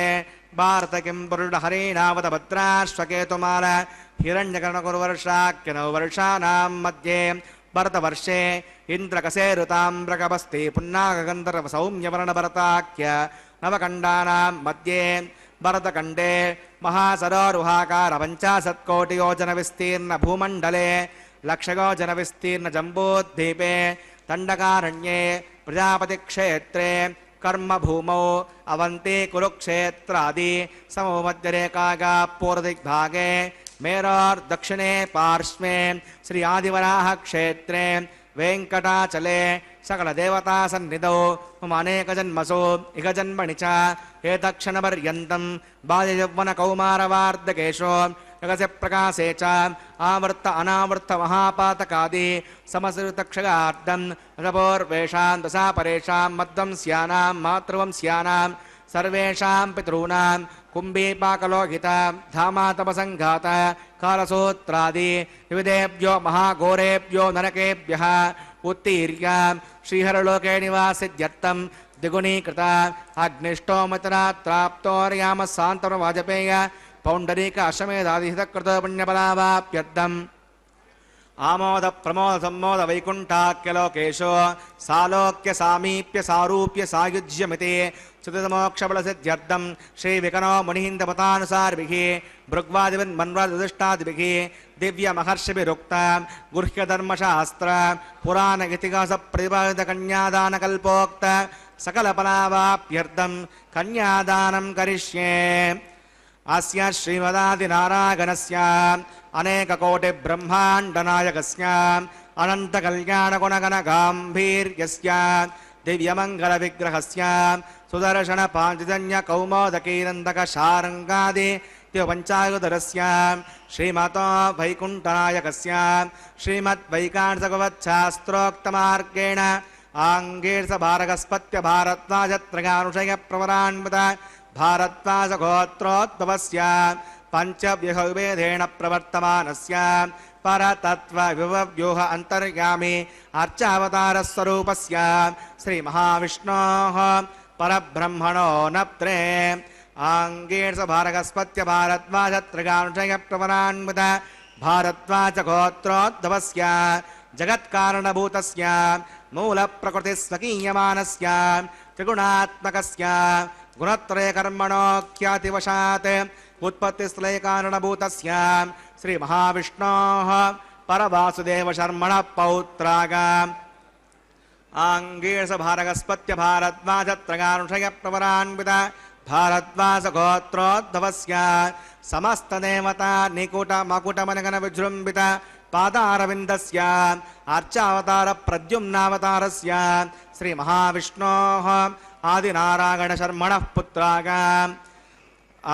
భారత కిం పురుడ హరీణావత భద్రాశ్వకేతుమాల హిరణ్యకర్ణకురువర్షాఖ్య నవవర్షానాం మధ్యే భరతవర్షే ఇంద్రకసేరుతామ్రకపస్తి పున్నాగంధర్వ సౌమ్యవర్ణభరతాఖ్య నవకండానాం మధ్యే భరతఖండే మహాసరోరుహాకార 50 కోటి యోజన విస్తీర్ణ భూమండలే लक्षगो जनविस्तीर्ण जम्बूद्वीपे दण्डकारण्ये प्रजापतिक्षेत्रे कर्मभूमौ अवन्ती कुरुक्षेत्रादि समो मध्यरेखागा पूर्वदिग्भागे मेरोर्दक्षिणे पार्श्वे श्री आदिवराह क्षेत्रे वेङ्कटाचले सकलदेवता सन्निधौ मम अनेकजन्मसु इह जन्मनि च एतत्क्षणपर्यन्तं बाल्ययौवनकौमारवार्धकेषु जगस्य प्रकाशे च आवृत्त अनावृत्त महापातकादि समसृतक्षगार्धं दशपूर्वेषां दशापरेषां मध्वंस्यानां मातृवंस्यानां सर्वेषां पितॄणां कुम्भीपाकलोहित धामातपसङ्घात कालसूत्रादि विविधेभ्यो महाघोरेभ्यो नरकेभ्यः उत्तीर्य श्रीहरलोके निवासित्यर्थं द्विगुणीकृत अग्निष्टोमतरात्राप्तोर्यामस्सान्तरवाजपेय पौण्डरीक अश्वमेधादिहितकृतो पुण्यफलावाप्यर्थम् आमोद प्रमोद सम्मोद वैकुण्ठाख्यलोकेशो सालोक्य सामीप्य सारूप्य सायुज्यमिति चतुर्मोक्षबलसिद्ध्यर्थं श्रीविकनो मुनिहिन्दमतानुसारिभिः भृग्वादिवन्मन्वादिष्टादिभिः दिव्यमहर्षिभिरुक्त गुह्यधर्मशास्त्र पुराण इतिहासप्रतिपादितकन्यादानकल्पोक्त सकलफलावाप्यर्थं कन्यादानं करिष्ये। अस्य श्रीमदादिनारायणस्य अनेककोटिब्रह्माण्डनायकस्य अनन्तकल्याणगुणगणगाम्भीर्यस्य दिव्यमङ्गलविग्रहस्य सुदर्शनपाञ्चजन्यकौमोदकीनन्दकशारङ्गादि पञ्चायुधरस्य श्रीमतो वैकुण्ठनायकस्य श्रीमद्वैकाण्डसगवच्छास्त्रोक्तमार्गेण आङ्गीर्षभारगस्पत्य भारद्वाजत्रयानुषयप्रवरान्वित भारद्वाजगोत्रोद्भवस्य पञ्चव्यूहविभेदेन प्रवर्तमानस्य परतत्त्वविभवव्यूह अन्तर्यामी अर्चावतारस्वरूपस्य श्रीमहाविष्णोः परब्रह्मणो नप्त्रे आङ्गीर्षभारगस्पत्य भारद्वाजत्रयानुषयप्रवरान्वित भारद्वाजगोत्रोद्भवस्य जगत्कारणभूतस्य मूलप्रकृतिस्वकीयमानस्य त्रिगुणात्मकस्य गुणत्रयकर्मणोऽख्यातिवशात् उत्पत्तिस्थलैकारणभूतस्य श्रीमहाविष्णोः परवासुदेवशर्मणः पौत्राग आङ्गीर्षभारगस्पत्य भारद्वाजत्रयानुषयप्रवरान्वित भारद्वाजगोत्रोद्भवस्य समस्तदेवता निकुटमकुटमनगणविजृम्भित पादारविन्दस्य अर्चावतार प्रद्युम्नावतारस्य श्रीमहाविष्णोः आदिनारायणशर्मणः पुत्राग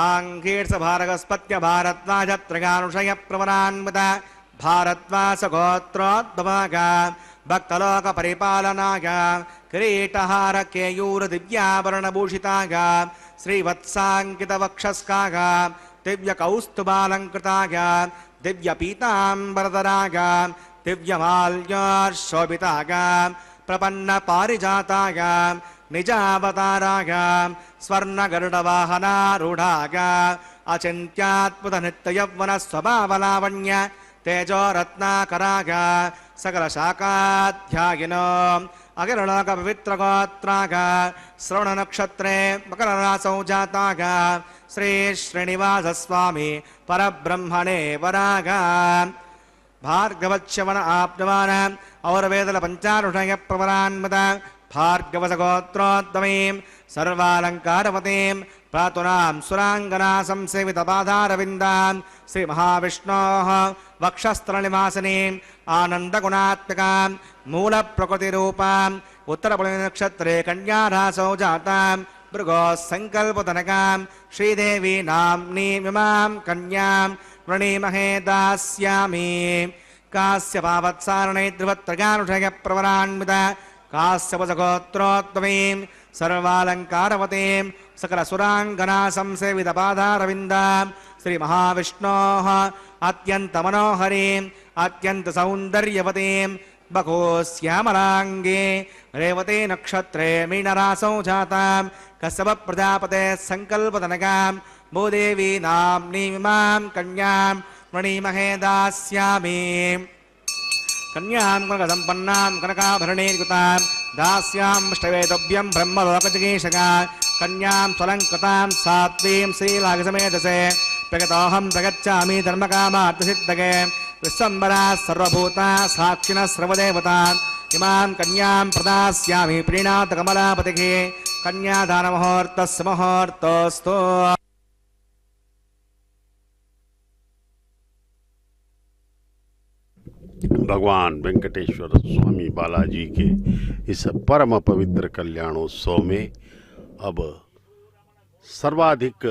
आङ्गीर्षभारगस्पत्य भारद्वाजत्रयानुषयप्रवरान्वित भारद्वाजगोत्रोद्भवाग भक्तलोकपरिपालनाय किरीटहार केयूरदिव्याभरणभूषिताय श्रीवत्साङ्कितवक्षस्काय दिव्यकौस्तुभालङ्कृताय दिव्यपीताम्बरधराय दिव्यमाल्योशोभिताय प्रपन्नपारिजाताय निजावताराय स्वर्णगरुडवाहनारूढाय अचिन्त्याद्भुतनित्ययौवनस्वभावलावण्य तेजोरत्नाकराय सकलशाखाध्यायिनो अखिललोकपवित्रगोत्राय श्रवणनक्षत्रे मकररासौ जाताय श्रीश्रीनिवासस्वामी परब्रह्मणे वराग भार्गवच्यवन आप्नुवान् औरवेदलपञ्चानुषयप्रवरान्वित भार्गवसगोत्रोद्भवीं सर्वालङ्कारवतीं प्रातुनां सुराङ्गना संसेवितपादारविन्दां श्रीमहाविष्णोः वक्षस्थलनिवासिनीम् आनन्दगुणात्मकां मूलप्रकृतिरूपाम् उत्तरपुलिनक्षत्रे कन्यारासौ जातां भृगोः सङ्कल्पतनकां श्रीदेवी नाम्नीमिमां कन्यां वृणीमहे दास्यामि। कास्यपावत्सारणे ध्रुवत्रयानुषयप्रवरान्वित कास्यपसगोत्रोद्भवीं सर्वालङ्कारवतीं सकलसुराङ्गना संसेवितपादारविन्दां श्रीमहाविष्णोः अत्यन्तमनोहरीम् अत्यन्तसौन्दर्यवतीं बभूश्यामलाङ्गे रेवती नक्षत्रे मीनरासौ जातां कश्यपप्रजापतेः सङ्कल्पतनकां भूदेवी नाम्नीमिमां कन्यां वृणीमहे दास्यामि। कन्यां कनकसम्पन्नां कनकाभरणैर्युतां दास्यामष्टवेतव्यं ब्रह्मलोकजिगीषका कन्यां स्वलङ्कृतां सात्वीं श्रीलाघसमेधसे प्रगतोऽहं प्रगच्छामि धर्मकामार्थसिद्धये विश्वम्बरा सर्वभूता साक्षिणः सर्वदेवता इमां कन्यां प्रदास्यामि प्रीणात कमलापतिः कन्यादानमुहूर्तस्य मुहूर्तोऽस्तु। भगवान वेंकटेश्वर स्वामी बालाजी के इस परम पवित्र कल्याणोत्सव में अब सर्वाधिक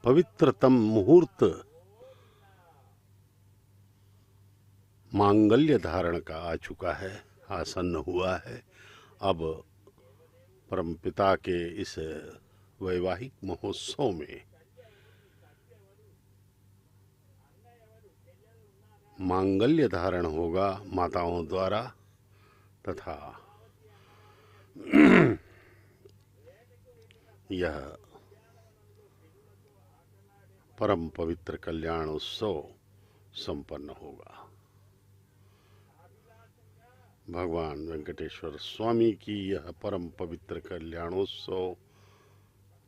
पवित्रतम मुहूर्त मांगल्य धारण का आ चुका है, आसन्न हुआ है। अब परमपिता के इस वैवाहिक महोत्सव में मांगल्य धारण होगा माताओं द्वारा तथा यह परम पवित्र कल्याण उत्सव संपन्न होगा। भगवान वेंकटेश्वर स्वामी की यह परम पवित्र कल्याणोत्सव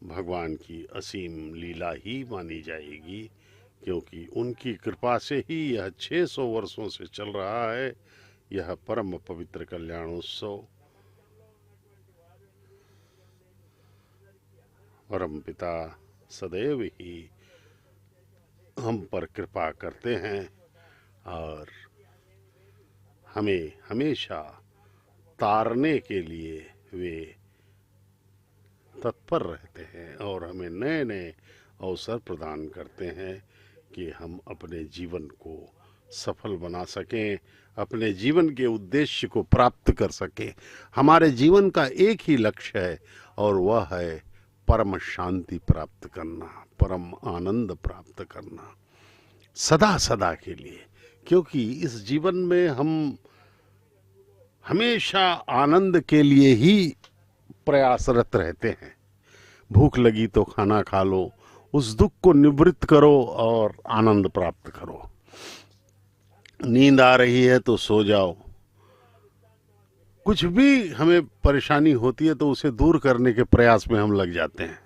भगवान की असीम लीला ही मानी जाएगी, क्योंकि उनकी कृपा से ही यह 600 वर्षों से चल रहा है। यह परम पवित्र कल्याणोत्सव परम पिता सदैव ही हम पर कृपा करते हैं और हमें हमेशा तारने के लिए वे तत्पर रहते हैं और हमें नए नए अवसर प्रदान करते हैं कि हम अपने जीवन को सफल बना सकें, अपने जीवन के उद्देश्य को प्राप्त कर सकें। हमारे जीवन का एक ही लक्ष्य है और वह है परम शांति प्राप्त करना, परम आनंद प्राप्त करना सदा सदा के लिए, क्योंकि इस जीवन में हम हमेशा आनंद के लिए ही प्रयासरत रहते हैं। भूख लगी तो खाना खा लो, उस दुख को निवृत्त करो और आनंद प्राप्त करो। नींद आ रही है तो सो जाओ। कुछ भी हमें परेशानी होती है तो उसे दूर करने के प्रयास में हम लग जाते हैं।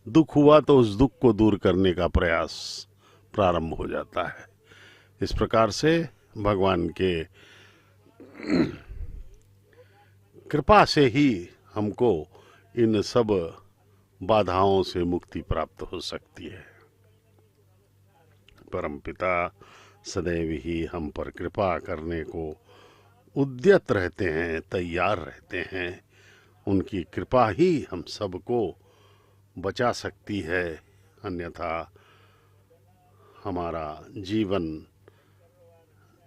दुख हुआ तो उस दुख को दूर करने का प्रयास प्रारंभ हो जाता है। इस प्रकार से भगवान के कृपा से ही हमको इन सब बाधाओं से मुक्ति प्राप्त हो सकती है। परमपिता सदैव ही हम पर कृपा करने को उद्यत रहते हैं, तैयार रहते हैं। उनकी कृपा ही हम सबको बचा सकती है, अन्यथा हमारा जीवन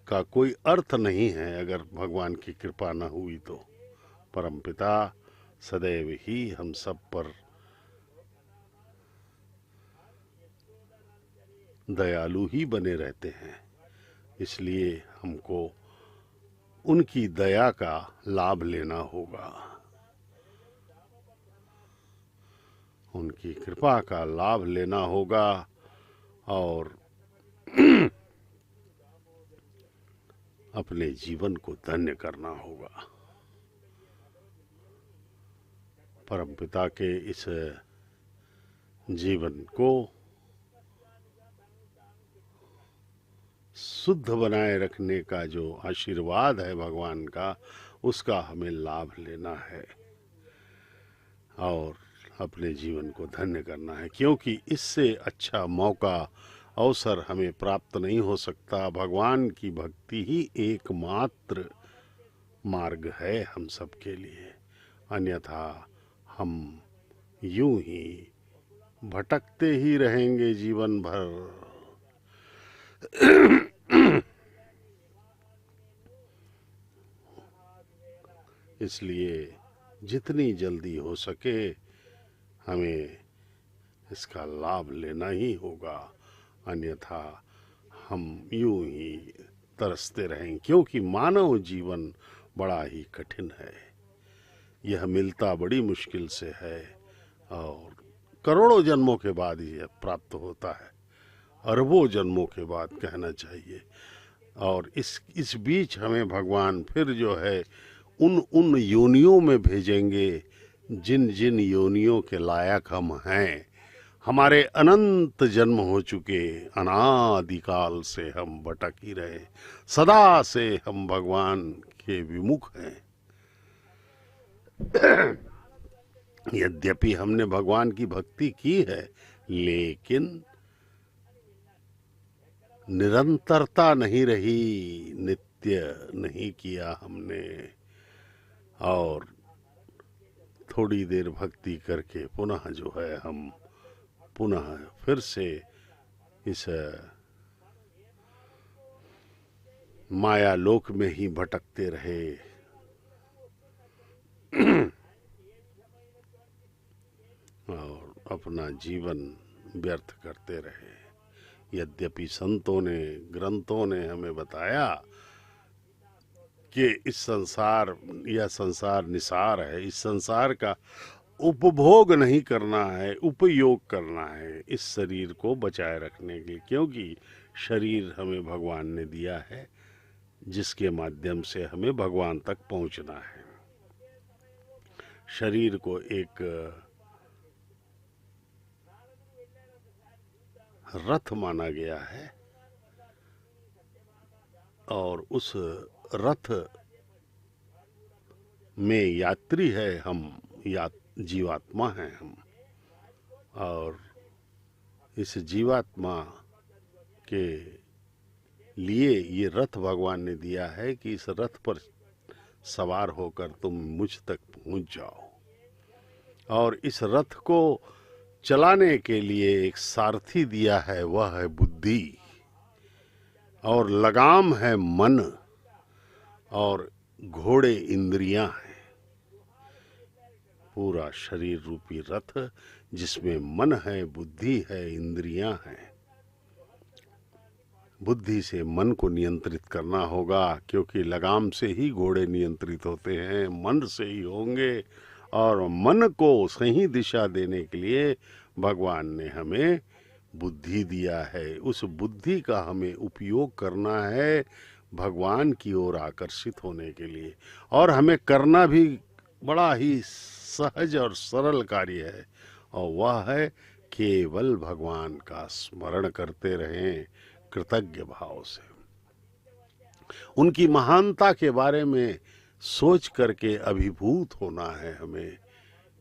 का कोई अर्थ नहीं है अगर भगवान की कृपा न हुई तो। परमपिता सदैव ही हम सब पर दयालु ही बने रहते हैं, इसलिए हमको उनकी दया का लाभ लेना होगा, उनकी कृपा का लाभ लेना होगा और अपने जीवन को धन्य करना होगा। परमपिता के इस जीवन को शुद्ध बनाए रखने का जो आशीर्वाद है भगवान का, उसका हमें लाभ लेना है और अपने जीवन को धन्य करना है, क्योंकि इससे अच्छा मौका अवसर हमें प्राप्त नहीं हो सकता। भगवान की भक्ति ही एकमात्र मार्ग है हम सब के लिए, अन्यथा हम यूं ही भटकते ही रहेंगे जीवन भर। इसलिए जितनी जल्दी हो सके हमें इसका लाभ लेना ही होगा, अन्यथा हम यूं ही तरसते रहेंगे, क्योंकि मानव जीवन बड़ा ही कठिन है। यह मिलता बड़ी मुश्किल से है और करोड़ों जन्मों के बाद यह प्राप्त होता है, अरबों जन्मों के बाद कहना चाहिए। और इस बीच हमें भगवान फिर जो है उन योनियों में भेजेंगे जिन जिन योनियों के लायक हम हैं। हमारे अनंत जन्म हो चुके, अनादिकाल से हम भटक ही रहे, सदा से हम भगवान के विमुख हैं। यद्यपि हमने भगवान की भक्ति की है, लेकिन निरंतरता नहीं रही, नित्य नहीं किया हमने। और थोड़ी देर भक्ति करके पुनः जो है हम पुनः फिर से इस माया लोक में ही भटकते रहे। और अपना जीवन व्यर्थ करते रहे। यद्यपि संतों ने, ग्रंथों ने हमें बताया कि इस संसार, यह संसार निसार है, इस संसार का उपभोग नहीं करना है, उपयोग करना है इस शरीर को बचाए रखने के लिए, क्योंकि शरीर हमें भगवान ने दिया है, जिसके माध्यम से हमें भगवान तक पहुंचना है। शरीर को एक रथ माना गया है और उस रथ में यात्री है हम, जीवात्मा हैं हम। और इस जीवात्मा के लिए ये रथ भगवान ने दिया है कि इस रथ पर सवार होकर तुम मुझ तक पहुंच जाओ। और इस रथ को चलाने के लिए एक सारथी दिया है, वह है बुद्धि, और लगाम है मन, और घोड़े इंद्रियां हैं। पूरा शरीर रूपी रथ जिसमें मन है, बुद्धि है, इंद्रियां हैं। बुद्धि से मन को नियंत्रित करना होगा, क्योंकि लगाम से ही घोड़े नियंत्रित होते हैं, मन से ही होंगे। और मन को सही दिशा देने के लिए भगवान ने हमें बुद्धि दिया है। उस बुद्धि का हमें उपयोग करना है भगवान की ओर आकर्षित होने के लिए। और हमें करना भी बड़ा ही सहज और सरल कार्य है, और वह है केवल भगवान का स्मरण करते रहें कृतज्ञ भाव से। उनकी महानता के बारे में सोच करके अभिभूत होना है हमें,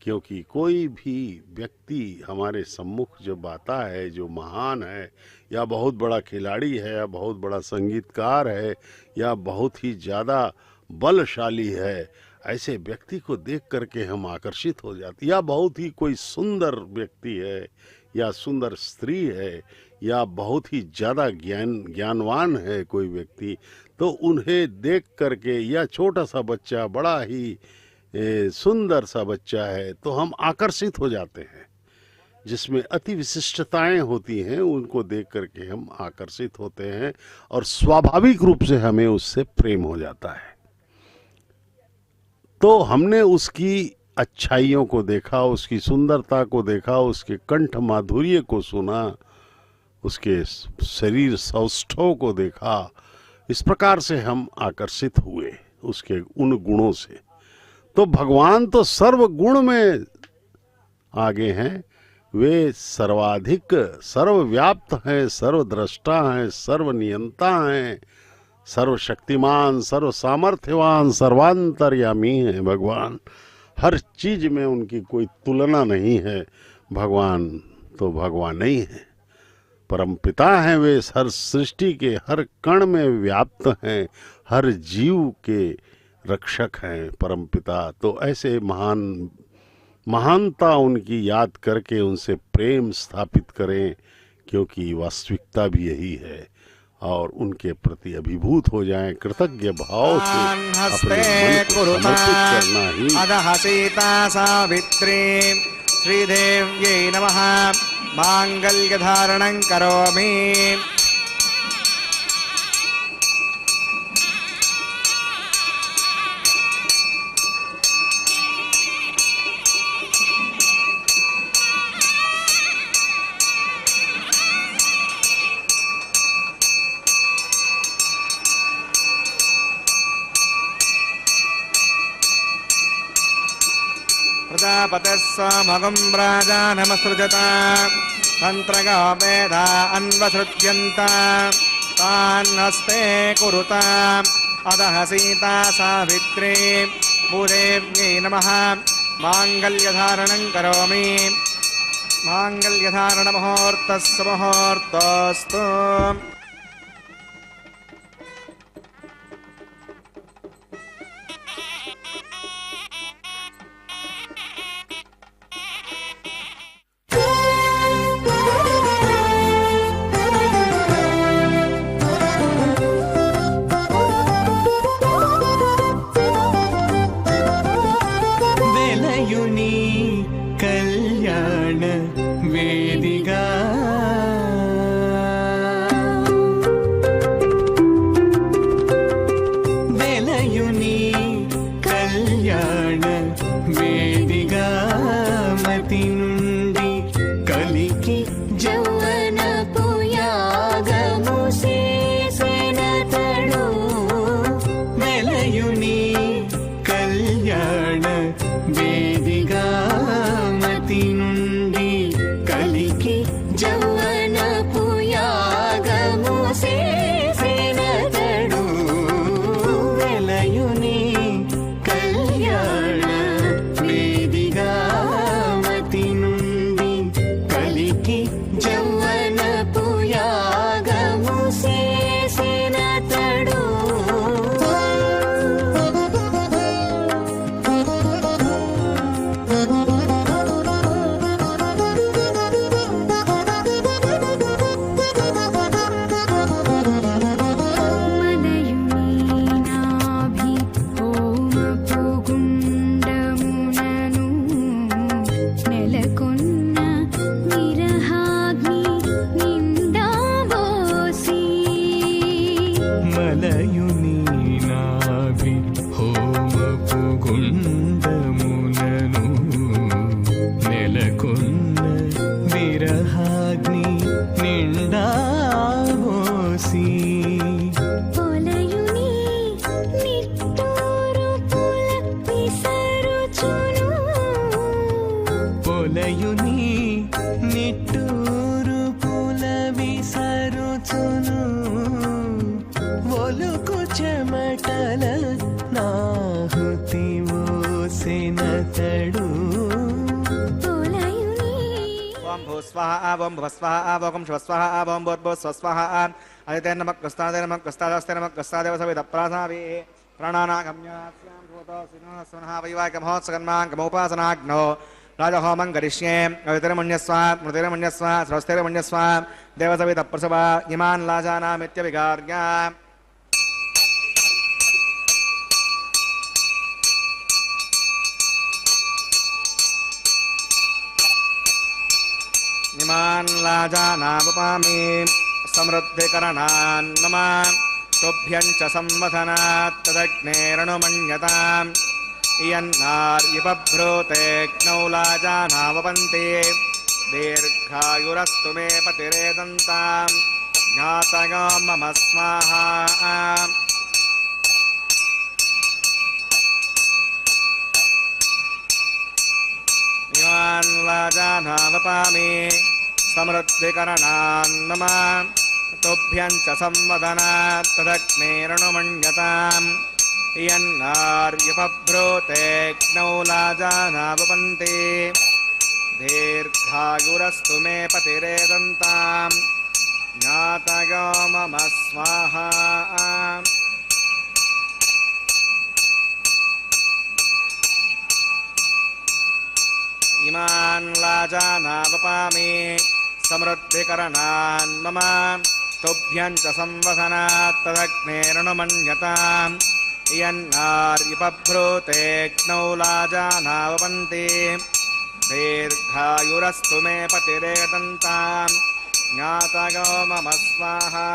क्योंकि कोई भी व्यक्ति हमारे सम्मुख जब आता है जो महान है, या बहुत बड़ा खिलाड़ी है, या बहुत बड़ा संगीतकार है, या बहुत ही ज़्यादा बलशाली है, ऐसे व्यक्ति को देख करके हम आकर्षित हो जाते। या बहुत ही कोई सुंदर व्यक्ति है, या सुंदर स्त्री है, या बहुत ही ज़्यादा ज्ञानवान है कोई व्यक्ति, तो उन्हें देख करके, या छोटा सा बच्चा, बड़ा ही सुंदर सा बच्चा है, तो हम आकर्षित हो जाते हैं। जिसमें अति विशिष्टताएं होती हैं, उनको देख करके हम आकर्षित होते हैं, और स्वाभाविक रूप से हमें उससे प्रेम हो जाता है। तो हमने उसकी अच्छाइयों को देखा, उसकी सुंदरता को देखा, उसके कंठ माधुर्य को सुना, उसके शरीर सौष्ठव को देखा। इस प्रकार से हम आकर्षित हुए उसके उन गुणों से। तो भगवान तो सर्व गुण में आगे हैं, वे सर्वाधिक सर्वव्याप्त हैं, सर्वद्रष्टा हैं, सर्वनियंता हैं, सर्वशक्तिमान, सर्व सामर्थ्यवान, सर्वांतर्यामी हैं भगवान। हर चीज में उनकी कोई तुलना नहीं है। भगवान तो भगवान नहीं है, परमपिता हैं वे, हर सृष्टि के हर कण में व्याप्त हैं, हर जीव के रक्षक हैं परमपिता। तो ऐसे महानता उनकी याद करके उनसे प्रेम स्थापित करें, क्योंकि वास्तविकता भी यही है। और उनके प्रति अभिभूत हो जाएं, कृतज्ञ भाव से अपने मन को समर्पित करना ही। अदः सीता सावित्री श्रीदेव्यै नमः। मांगल्यधारणं करोमि। प्रजापतिः सोमगुं राजानमसृजत तन्त्रगा वेदा अन्वसृज्यन्त तान्नस्ते कुरुत अतः सीता सावित्री भूदेव्यै नमः माङ्गल्यधारणं करोमि माङ्गल्यधारणमुहूर्तस्य मुहूर्तोऽस्तु వెలయుని కళ్యాణ వేదిగా వెలయుని కళ్యాణ వేదిగా మతి నుండి కలికి జౌవన పుయాగము చేసినతడు వెలయుని కళ్యాణ వేదిగా మతి నుండి కలికి జౌవన పుయాగము చేసినతడు వెలయుని కళ్యాణ వేదిగా మతి నుండి కలికి జౌవన పుయాగము చేసినతడు మలయుని నాభి హోమపు గుండమునను నెలకొన్న విరహాగ్ని నిండా పోసి పొలయుని నిట్టూరు పుల విసరుచును పొలయుని నిట్టూరు పుల విసరుచును ఒలుకు చెమటల నాహుతి మోసినతడు పొలయుని ఓం భూస్వాహ ఓం భువస్వాహ ఓం శివస్వాహ ఓం భూర్భువస్వాహ అదితే నమః కస్తాదే నమః కస్తాదస్తే నమః కస్తాదేవ సవిత ప్రాసావి ప్రాణానాగమ్యాస్యాం భూతో సినః సునః వైవాహిక మహోత్సకర్మాంగమోపాసనాగ్నో రాజహోమం కరిష్యే అవితిరమణ్యస్వ మృతిరమణ్యస్వ స్రవస్థిరమణ్యస్వ దేవసవిత ప్రసవ ఇమాన్ లాజానామిత్యవిగార్య इमान् लाजानामुपामि समृद्धिकरणान् मम तुभ्यं च संवथनात् तदग्नेरनुमन्यताम् इयन्नार्युपभ्रूतेऽग्नौ लाजानावपन्ति दीर्घायुरस्तु मे पतिरेदन्ताम् ज्ञातयो मम स्वाहा इमान् लाजानामुपामि समृद्धिकरणान् मम तुभ्यं च संवदनात् तदग्नेरनुमन्यताम् इयन्नार्युपभ्रूतेऽग्नौ लाजानावपन्ति दीर्घायुरस्तु मे पतिरेदन्ताम् ज्ञातयो मम स्वाहा इमान् लाजानावपामि समृद्धिकरणान् मम तुभ्यं च संवसनात् तदग्नेरनुमन्यताम् इयन्नार्युपभ्रूतेऽग्नौ लाजानावपन्ति दीर्घायुरस्तु मे पतिरेदन्ताम् ज्ञातयो मम स्वाहा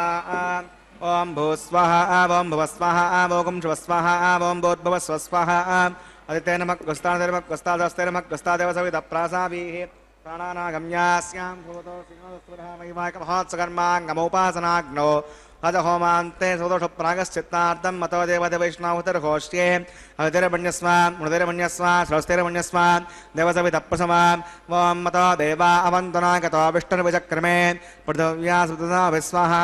ओम भूस्वाहा ओम भुवस्वाहा ओम शिवस्वाहा ओम भूर्भुवस्वस्वाहा अदिते नमः गुस्तादे नमः गुस्तादस्ते नमः गुस्तादेव सविता प्रासाभिः प्राणानागम्यास्यां भूतो सिंहस्वरः महिमाकमहोत्सकर्माङ्गमोपासनाग्नो अदहोमान्ते सदोष प्रागश्चित्तार्थं मतो देवदेवैष्णवतिर्घोष्ये हृदिर्मण्यस्व मृदिर्मण्यस्व स्वस्तिर्मण्यस्व देवसवितप्रसमा ॐ मतो देवा अवन्तना गतो विष्णुर्विचक्रमे पृथिव्या सुतदा विस्वाहा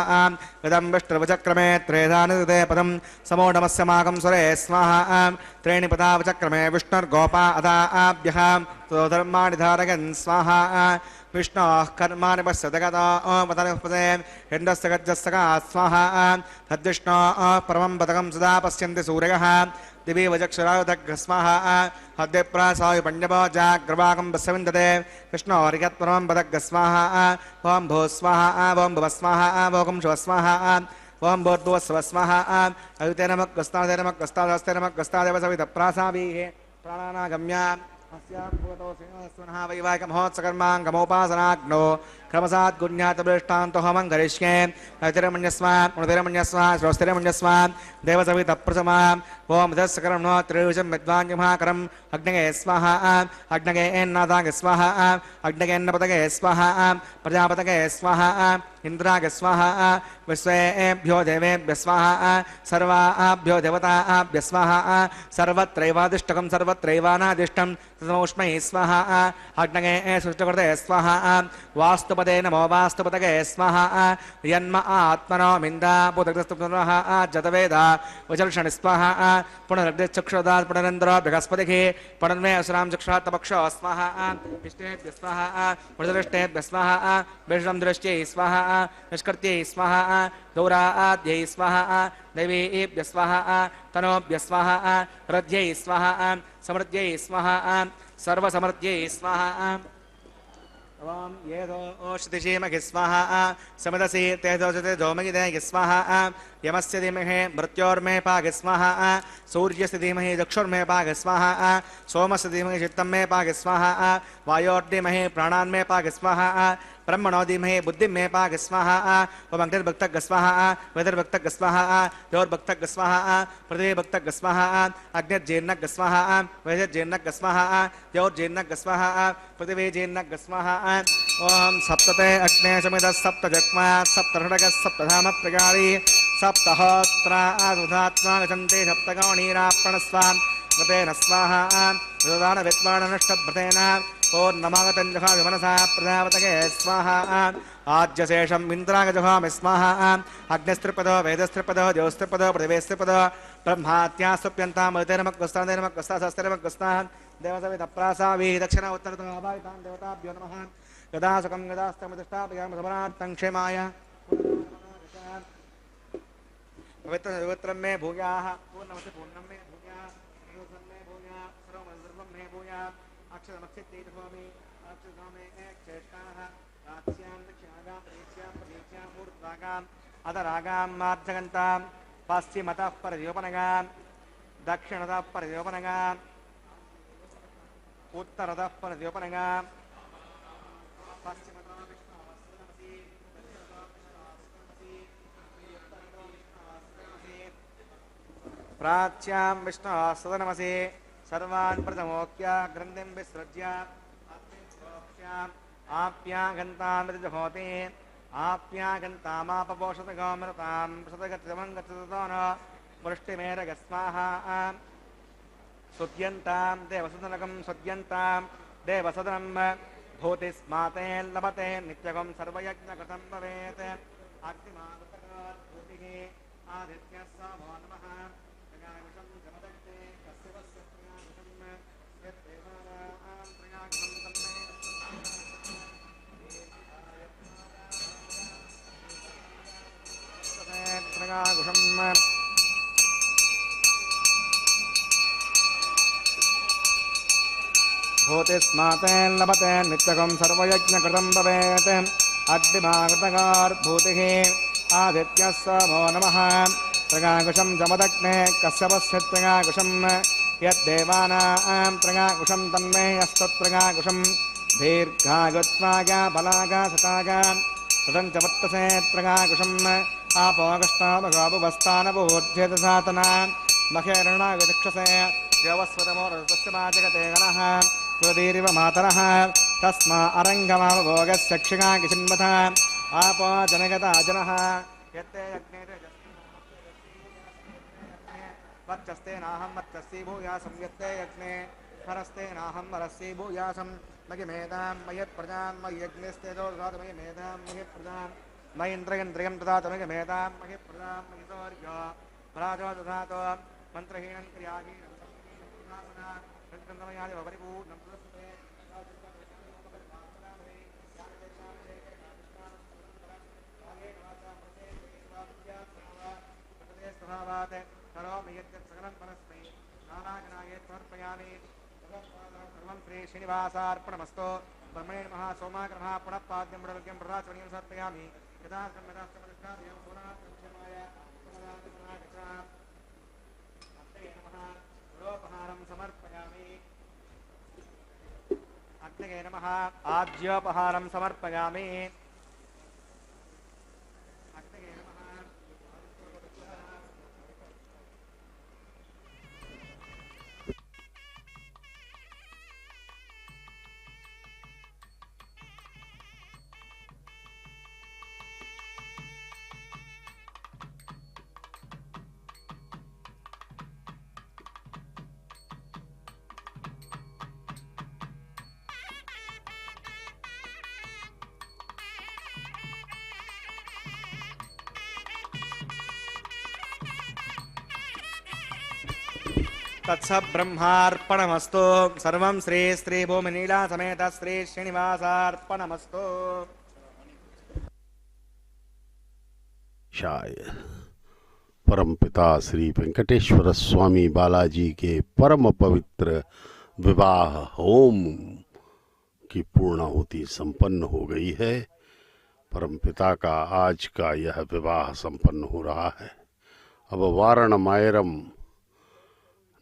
इदं विष्णुर्विचक्रमे त्रेधानुदे पदं समोढमस्य मागं सुरे स्वाहा त्रीणि पदा विचक्रमे विष्णुर्गोपा अदा आभ्यः धर्माणि धारयन् स्वाहा विष्णोः कर्माणि पश्यति गतो पतनुपदे हिन्दस्य गज्जस्य स्वाहा तद्विष्णो परमं पदकं सदा पश्यन्ति सूर्यः दिवि वजक्षरायुधग्रस्वाहा हद्यप्रासायु पण्यपो जाग्रवाकं पश्यविन्दते विष्णोर्यत्परमं पदग्रस्वाहा ॐ भूस्वाहा ॐ भुवस्वाहा ॐ शुभस्वाहा ॐ भूर्भुवस्वस्वाहा अयुते नमः गस्तादे नमः गस्तादस्ते नमः गस्तादेव सवितप्रासाभिः प्राणानागम्या अस्यां वैवाहिकमहोत्सकर्माङ्गमोपासनाग्नो क्रमसात् गुण्यातबलिष्टान्तो हमं करिष्ये अतिरमण्यस्व मृतिरमण्यस्व स्वस्तिरमण्यस्व देवसवितप्रसमा ॐ दशकर्मणो त्रिविशं विद्वान्यमाकरम् अग्नगे स्वाहा अग्नगे एन्नादागे स्वाहा अग्नगेन्नपतगे स्वाहा प्रजापतगे स्वाहा इन्द्रागे स्वाहा विश्वेभ्यो देवेभ्यः स्वाहा सर्वाभ्यो देवताभ्यः स्वाहा सर्वत्रैवादिष्टकं सर्वत्रैवानादिष्टं तदमौष्मै स्वाहा अग्नगे सृष्टकृते स्वाहा वास्तुपदे नमो वास्तुपतगे स्वाहा यन्म आत्मनो मिन्दा पुत्रस्तुपुनः जतवेद वचर्षणि स्वाहा पुनरग्निचक्षुदात् पुनरेन्द्रो बृहस्पतिः पुनर्मे असुरां चक्षुरात्तपक्षो स्वाहा इष्टेभ्यः स्वाहा मृदृष्टेभ्यः स्वाहा विष्णुं दृष्ट्यै स्वाहा निष्कृत्यै स्वाहा गौराद्यै स्वाहा दैवीभ्यः स्वाहा तनोभ्यः स्वाहा हृद्यै स्वाहा समृद्ध्यै स्वाहा सर्वसमृद्ध्यै स्वाहा ओम येदो ओषधिषीमहि स्वाहा समदसि तेजोजते धूमगिदे स्वाहा यमस्य धीमहि मृत्योर्मे पाहि स्वाहा सूर्यस्य धीमहि दक्षुर्मे पाहि स्वाहा सोमस्य धीमहि चित्तं मे पाहि स्वाहा वायोर्धीमहि प्राणान्मे पाहि स्वाहा ब्रह्मणो धीमहि बुद्धिं मे पाहि स्वाहा ओम अग्निर्भक्तः स्वाहा वेदर्भक्तः स्वाहा द्योर्भक्तः स्वाहा पृथिवीभक्तः स्वाहा अग्निर्जीर्णः स्वाहा वेदर्जीर्णः स्वाहा द्योर्जीर्णः स्वाहा पृथिवीजीर्णः स्वाहा ओम सप्तते अग्ने समितः सप्तजग्मा सप्तषडगः सप्तधाम प्रगारी सप्तहोत्रा आदुधात्मा गच्छन्ति सप्तगौणीराप्रणस्वान् मतेन स्वाहा रुदान विद्वाननष्टभृतेन पूर्णमागतञ्जहा विमनसा प्रजापतये स्वाहा आज्यशेषम् इन्द्रागजहामि स्वाहा अग्निस्त्रिपदो वेदस्त्रिपदो द्योस्त्रिपदो पृथिवीस्त्रिपदो ब्रह्मात्यास्तुप्यन्तां मृतेर्मग्गस्तादेर्मग्गस्तादेर्मग्गस्तान् देवसवितप्रासाभिः दक्षिण उत्तरतो अभावितां देवताभ्यो नमः यदा सुखं यदास्तमतिष्ठापयामि समरात्तं क्षेमाय पवित्रं मे भूयाः पूर्णमति पूर्णं मे भूयाः सर्वं मे भूयाः सर्वं मे भूयाः अक्षरमक्षित्तेजस्वामी अक्षरं मे चेष्टाः रात्स्यां दक्षिणागां प्रदेश्यां प्रदेश्यां ऊर्ध्वागाम् अधरागां मार्जगन्तां पश्चिमतः परद्योपनगां दक्षिणतः परद्योपनगां उत्तरतः परद्योपनगां पश्चिमतः विष्णुवस्त्रमसि प्राच्यां विष्णुवस्त्रनमसि सर्वान् प्रथमोक्य ग्रन्थिं विसृज्य आप्यागन्तां मृजहोति आप्यागन्तामापपोषतगोमृतां शतगतिमं गच्छतो न वृष्टिमेरगस्वाहा सुद्यन्तां देवसदनकं सुद्यन्तां देवसदनं भूतिस्माते लभते नित्यगं सर्वयज्ञकृतं भवेत् अग्निमागतभूतिः आदित्यः समो नमः प्रयागुषं जमदग्ने कस्य वस्य प्रयागुषं यद्देवानां प्रयागुषं तन्मे प्रयागुषं भूतिस्माते लभते नित्यकं सर्वयज्ञकृतं भवेत् अग्निमागतगार्भूतिः आदित्यः समो नमः प्रगाकुशं जमदग्ने कश्यपस्य प्रगाकुशं यद्देवानां प्रगाकुशं तन्मे यस्तत्प्रगाकुशं दीर्घागत्वागा बलागा सतागा तदं च वर्तसे प्रगाकुशम् आपोगष्टामगापुवस्तानबोध्येतसातना महेरणागचक्षसे देवस्वतमो रजतस्य माजगते गणः कुलदीरिव मातरः तस्मा अरङ्गमावभोगस्य क्षिगा किशिन्वथ आपो जनगता जनः यत्ते यज्ञे वच्चस्ते नाहं वच्चस्ति भूयासं यत्ते यज्ञे हरस्ते नाहं हरस्ति भूयासं मयि मेधां मयि प्रजां मयि यज्ञस्तेजो ददातु मयि मेधां मयि प्रजां मयि इन्द्रियं ददातु मयि मेधां मयि प्रजां मयि सौर्यो भराजो ददातु मन्त्रहीनं क्रियाहीनं संक्रमयादि परिपूर्णं प्रदस्ते स्वभावात् करोमि यद्यत् सकलं परस्मै नानागणाय समर्पयामि सर्वं श्री श्रीनिवासार्पणमस्तु ब्रह्मणे नमः सोमाग्रमः पुनः पाद्यं मृडवग्यं प्रदाचरणीयं समर्पयामि यदा सम्यदास्तमनिष्ठाभ्यं सोनाक्षमाय अग्नये नमः गुरोपहारं समर्पयामि अग्नये नमः आज्योपहारं समर्पयामि तत्सब्रह्मार्पणमस्तु सर्वं श्री श्री भूमिनीला समेत श्री श्रीनिवासार्पणमस्तु शायद परमपिता श्री वेंकटेश्वर स्वामी बालाजी के परम पवित्र विवाह होम की पूर्णाहुति संपन्न हो गई है। परमपिता का आज का यह विवाह संपन्न हो रहा है। अब वारणमायरम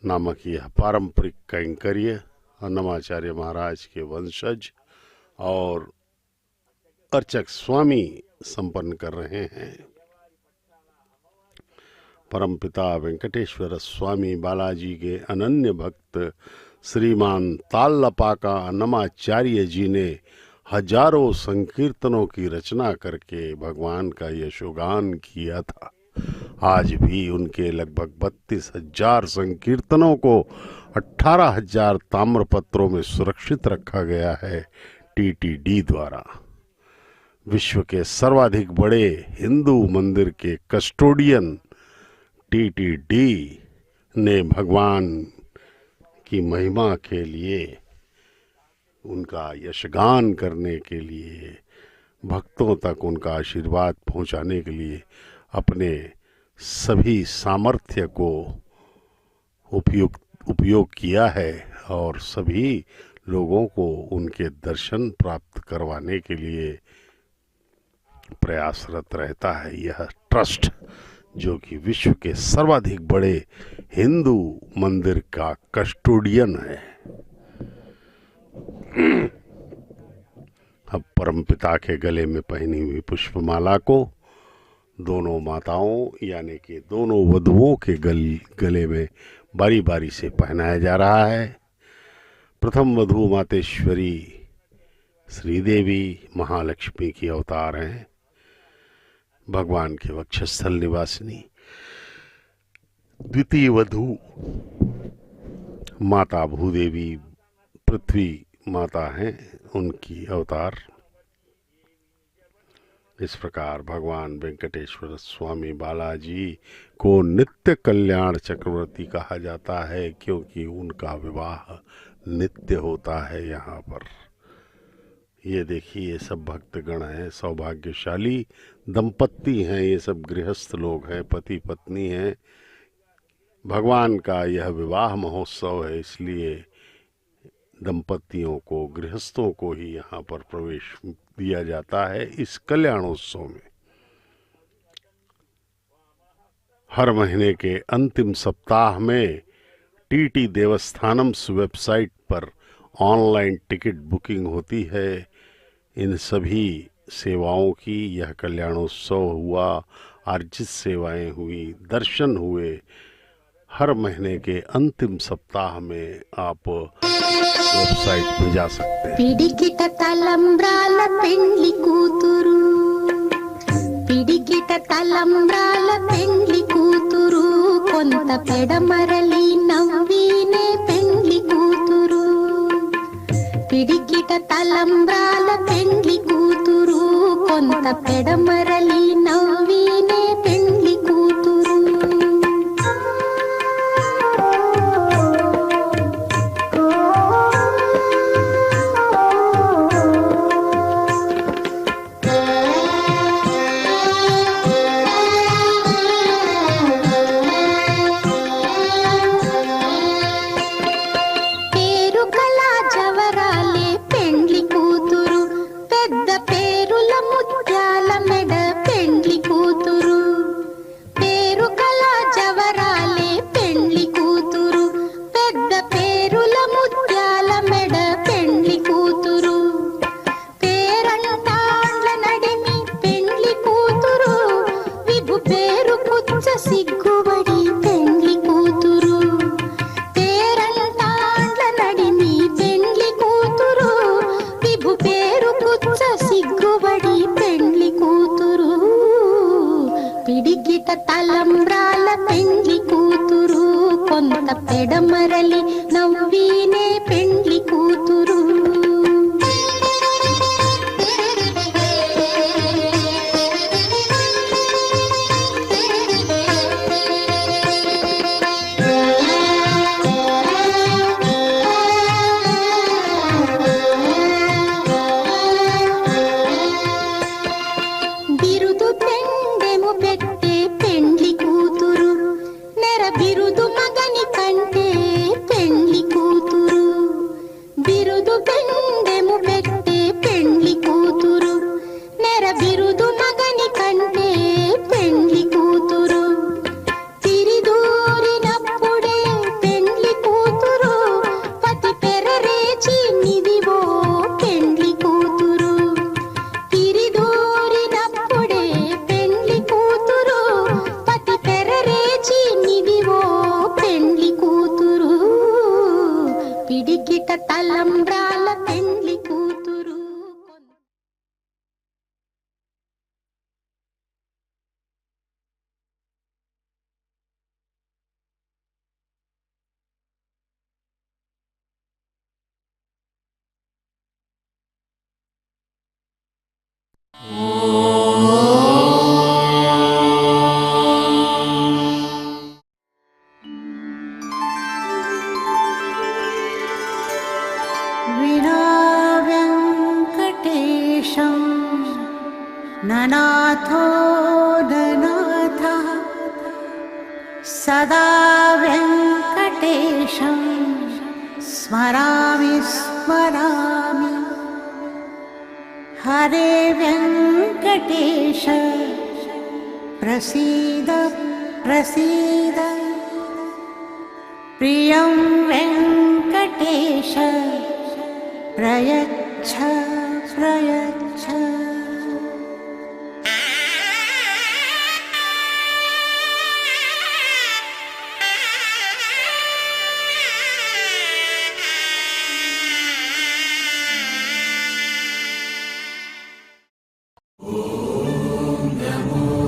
नामक यह पारंपरिक कैंकर्य अन्नमाचार्य महाराज के वंशज और अर्चक स्वामी संपन्न कर रहे हैं। परमपिता वेंकटेश्वर स्वामी बालाजी के अनन्य भक्त श्रीमान ताल्लपाका अन्नमाचार्य जी ने हजारों संकीर्तनों की रचना करके भगवान का यशोगान किया था। आज भी उनके लगभग 32,000 संकीर्तनों को 18,000 ताम्रपत्रों में सुरक्षित रखा गया है टीटीडी द्वारा। विश्व के सर्वाधिक बड़े हिंदू मंदिर के कस्टोडियन टीटीडी ने भगवान की महिमा के लिए, उनका यशगान करने के लिए, भक्तों तक उनका आशीर्वाद पहुंचाने के लिए अपने सभी सामर्थ्य को उपयोग किया है और सभी लोगों को उनके दर्शन प्राप्त करवाने के लिए प्रयासरत रहता है। यह ट्रस्ट जो कि विश्व के सर्वाधिक बड़े हिंदू मंदिर का कस्टोडियन है। अब परमपिता के गले में पहनी हुई पुष्पमाला को दोनों माताओं यानी कि दोनों वधुओं के गले में बारी बारी से पहनाया जा रहा है। प्रथम वधु मातेश्वरी श्रीदेवी महालक्ष्मी की अवतार हैं, भगवान के वक्षस्थल निवासिनी। द्वितीय वधु माता भूदेवी पृथ्वी माता हैं, उनकी अवतार। इस प्रकार भगवान वेंकटेश्वर स्वामी बालाजी को नित्य कल्याण चक्रवर्ती कहा जाता है, क्योंकि उनका विवाह नित्य होता है। यहाँ पर ये देखिए, ये सब भक्तगण हैं, सौभाग्यशाली दंपत्ति हैं, ये सब गृहस्थ लोग हैं, पति पत्नी हैं। भगवान का यह विवाह महोत्सव है, इसलिए दंपत्तियों को, गृहस्थों को ही यहाँ पर प्रवेश दिया जाता है इस कल्याणोत्सव में। हर महीने के अंतिम सप्ताह में टीटी देवस्थानम्स वेबसाइट पर ऑनलाइन टिकट बुकिंग होती है। इन सभी सेवाओं की यह कल्याणोत्सव हुआ, अर्जित सेवाएं हुई, दर्शन हुए। हर महीने के अंतिम सप्ताह में आप वेबसाइट में जा सकते हैं। పిడికిట తలంబ్రాల పెండ్లి కూతురు పిడికిట తల తలంబ్రాల పెండ్లి కూతురు కొంత పెడమరలి నవ్వినే పెండ్లి కూతురు పిడికిట తలంబ్రాల పెండ్లి కూతురు కొంత పెడమరలి నవ్వినే పెండ్లి కూతురు సిగ్గుబడి పెండ్లి కూతురు పేరంటాండ్ల నడిమి పెండ్లి కూతురు విభు పేరు పుచ్చ సిగ్గుబడి పెండ్లి కూతురు పిడికిట తలంబ్రాల పెండ్లి కూతురు కొంత పెడమరలి నవ్వినే పెండ్లి కూతురు తలంబ్రాల పెండ్లి కూతురు ननाथो ननाथः सदा वेङ्कटेशं स्मरामि स्मरामि हरे वेङ्कटेश प्रसीद प्रसीद प्रियं वेङ्कटेश प्रयच्छ प्रयच्छ नमो